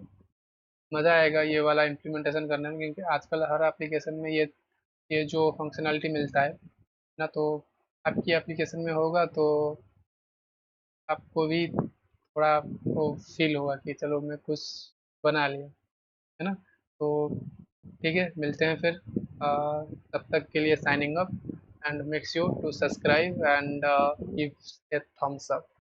मज़ा आएगा ये वाला इम्प्लीमेंटेशन करने में, क्योंकि आजकल हर एप्लीकेशन में ये जो फंक्शनैलिटी मिलता है ना, तो आपकी एप्लीकेशन में होगा तो आपको भी थोड़ा वो फील होगा कि चलो मैं कुछ बना लिया, है ना। तो ठीक है, मिलते हैं फिर। तब तक के लिए signing up, and make sure to subscribe and give a thumbs up.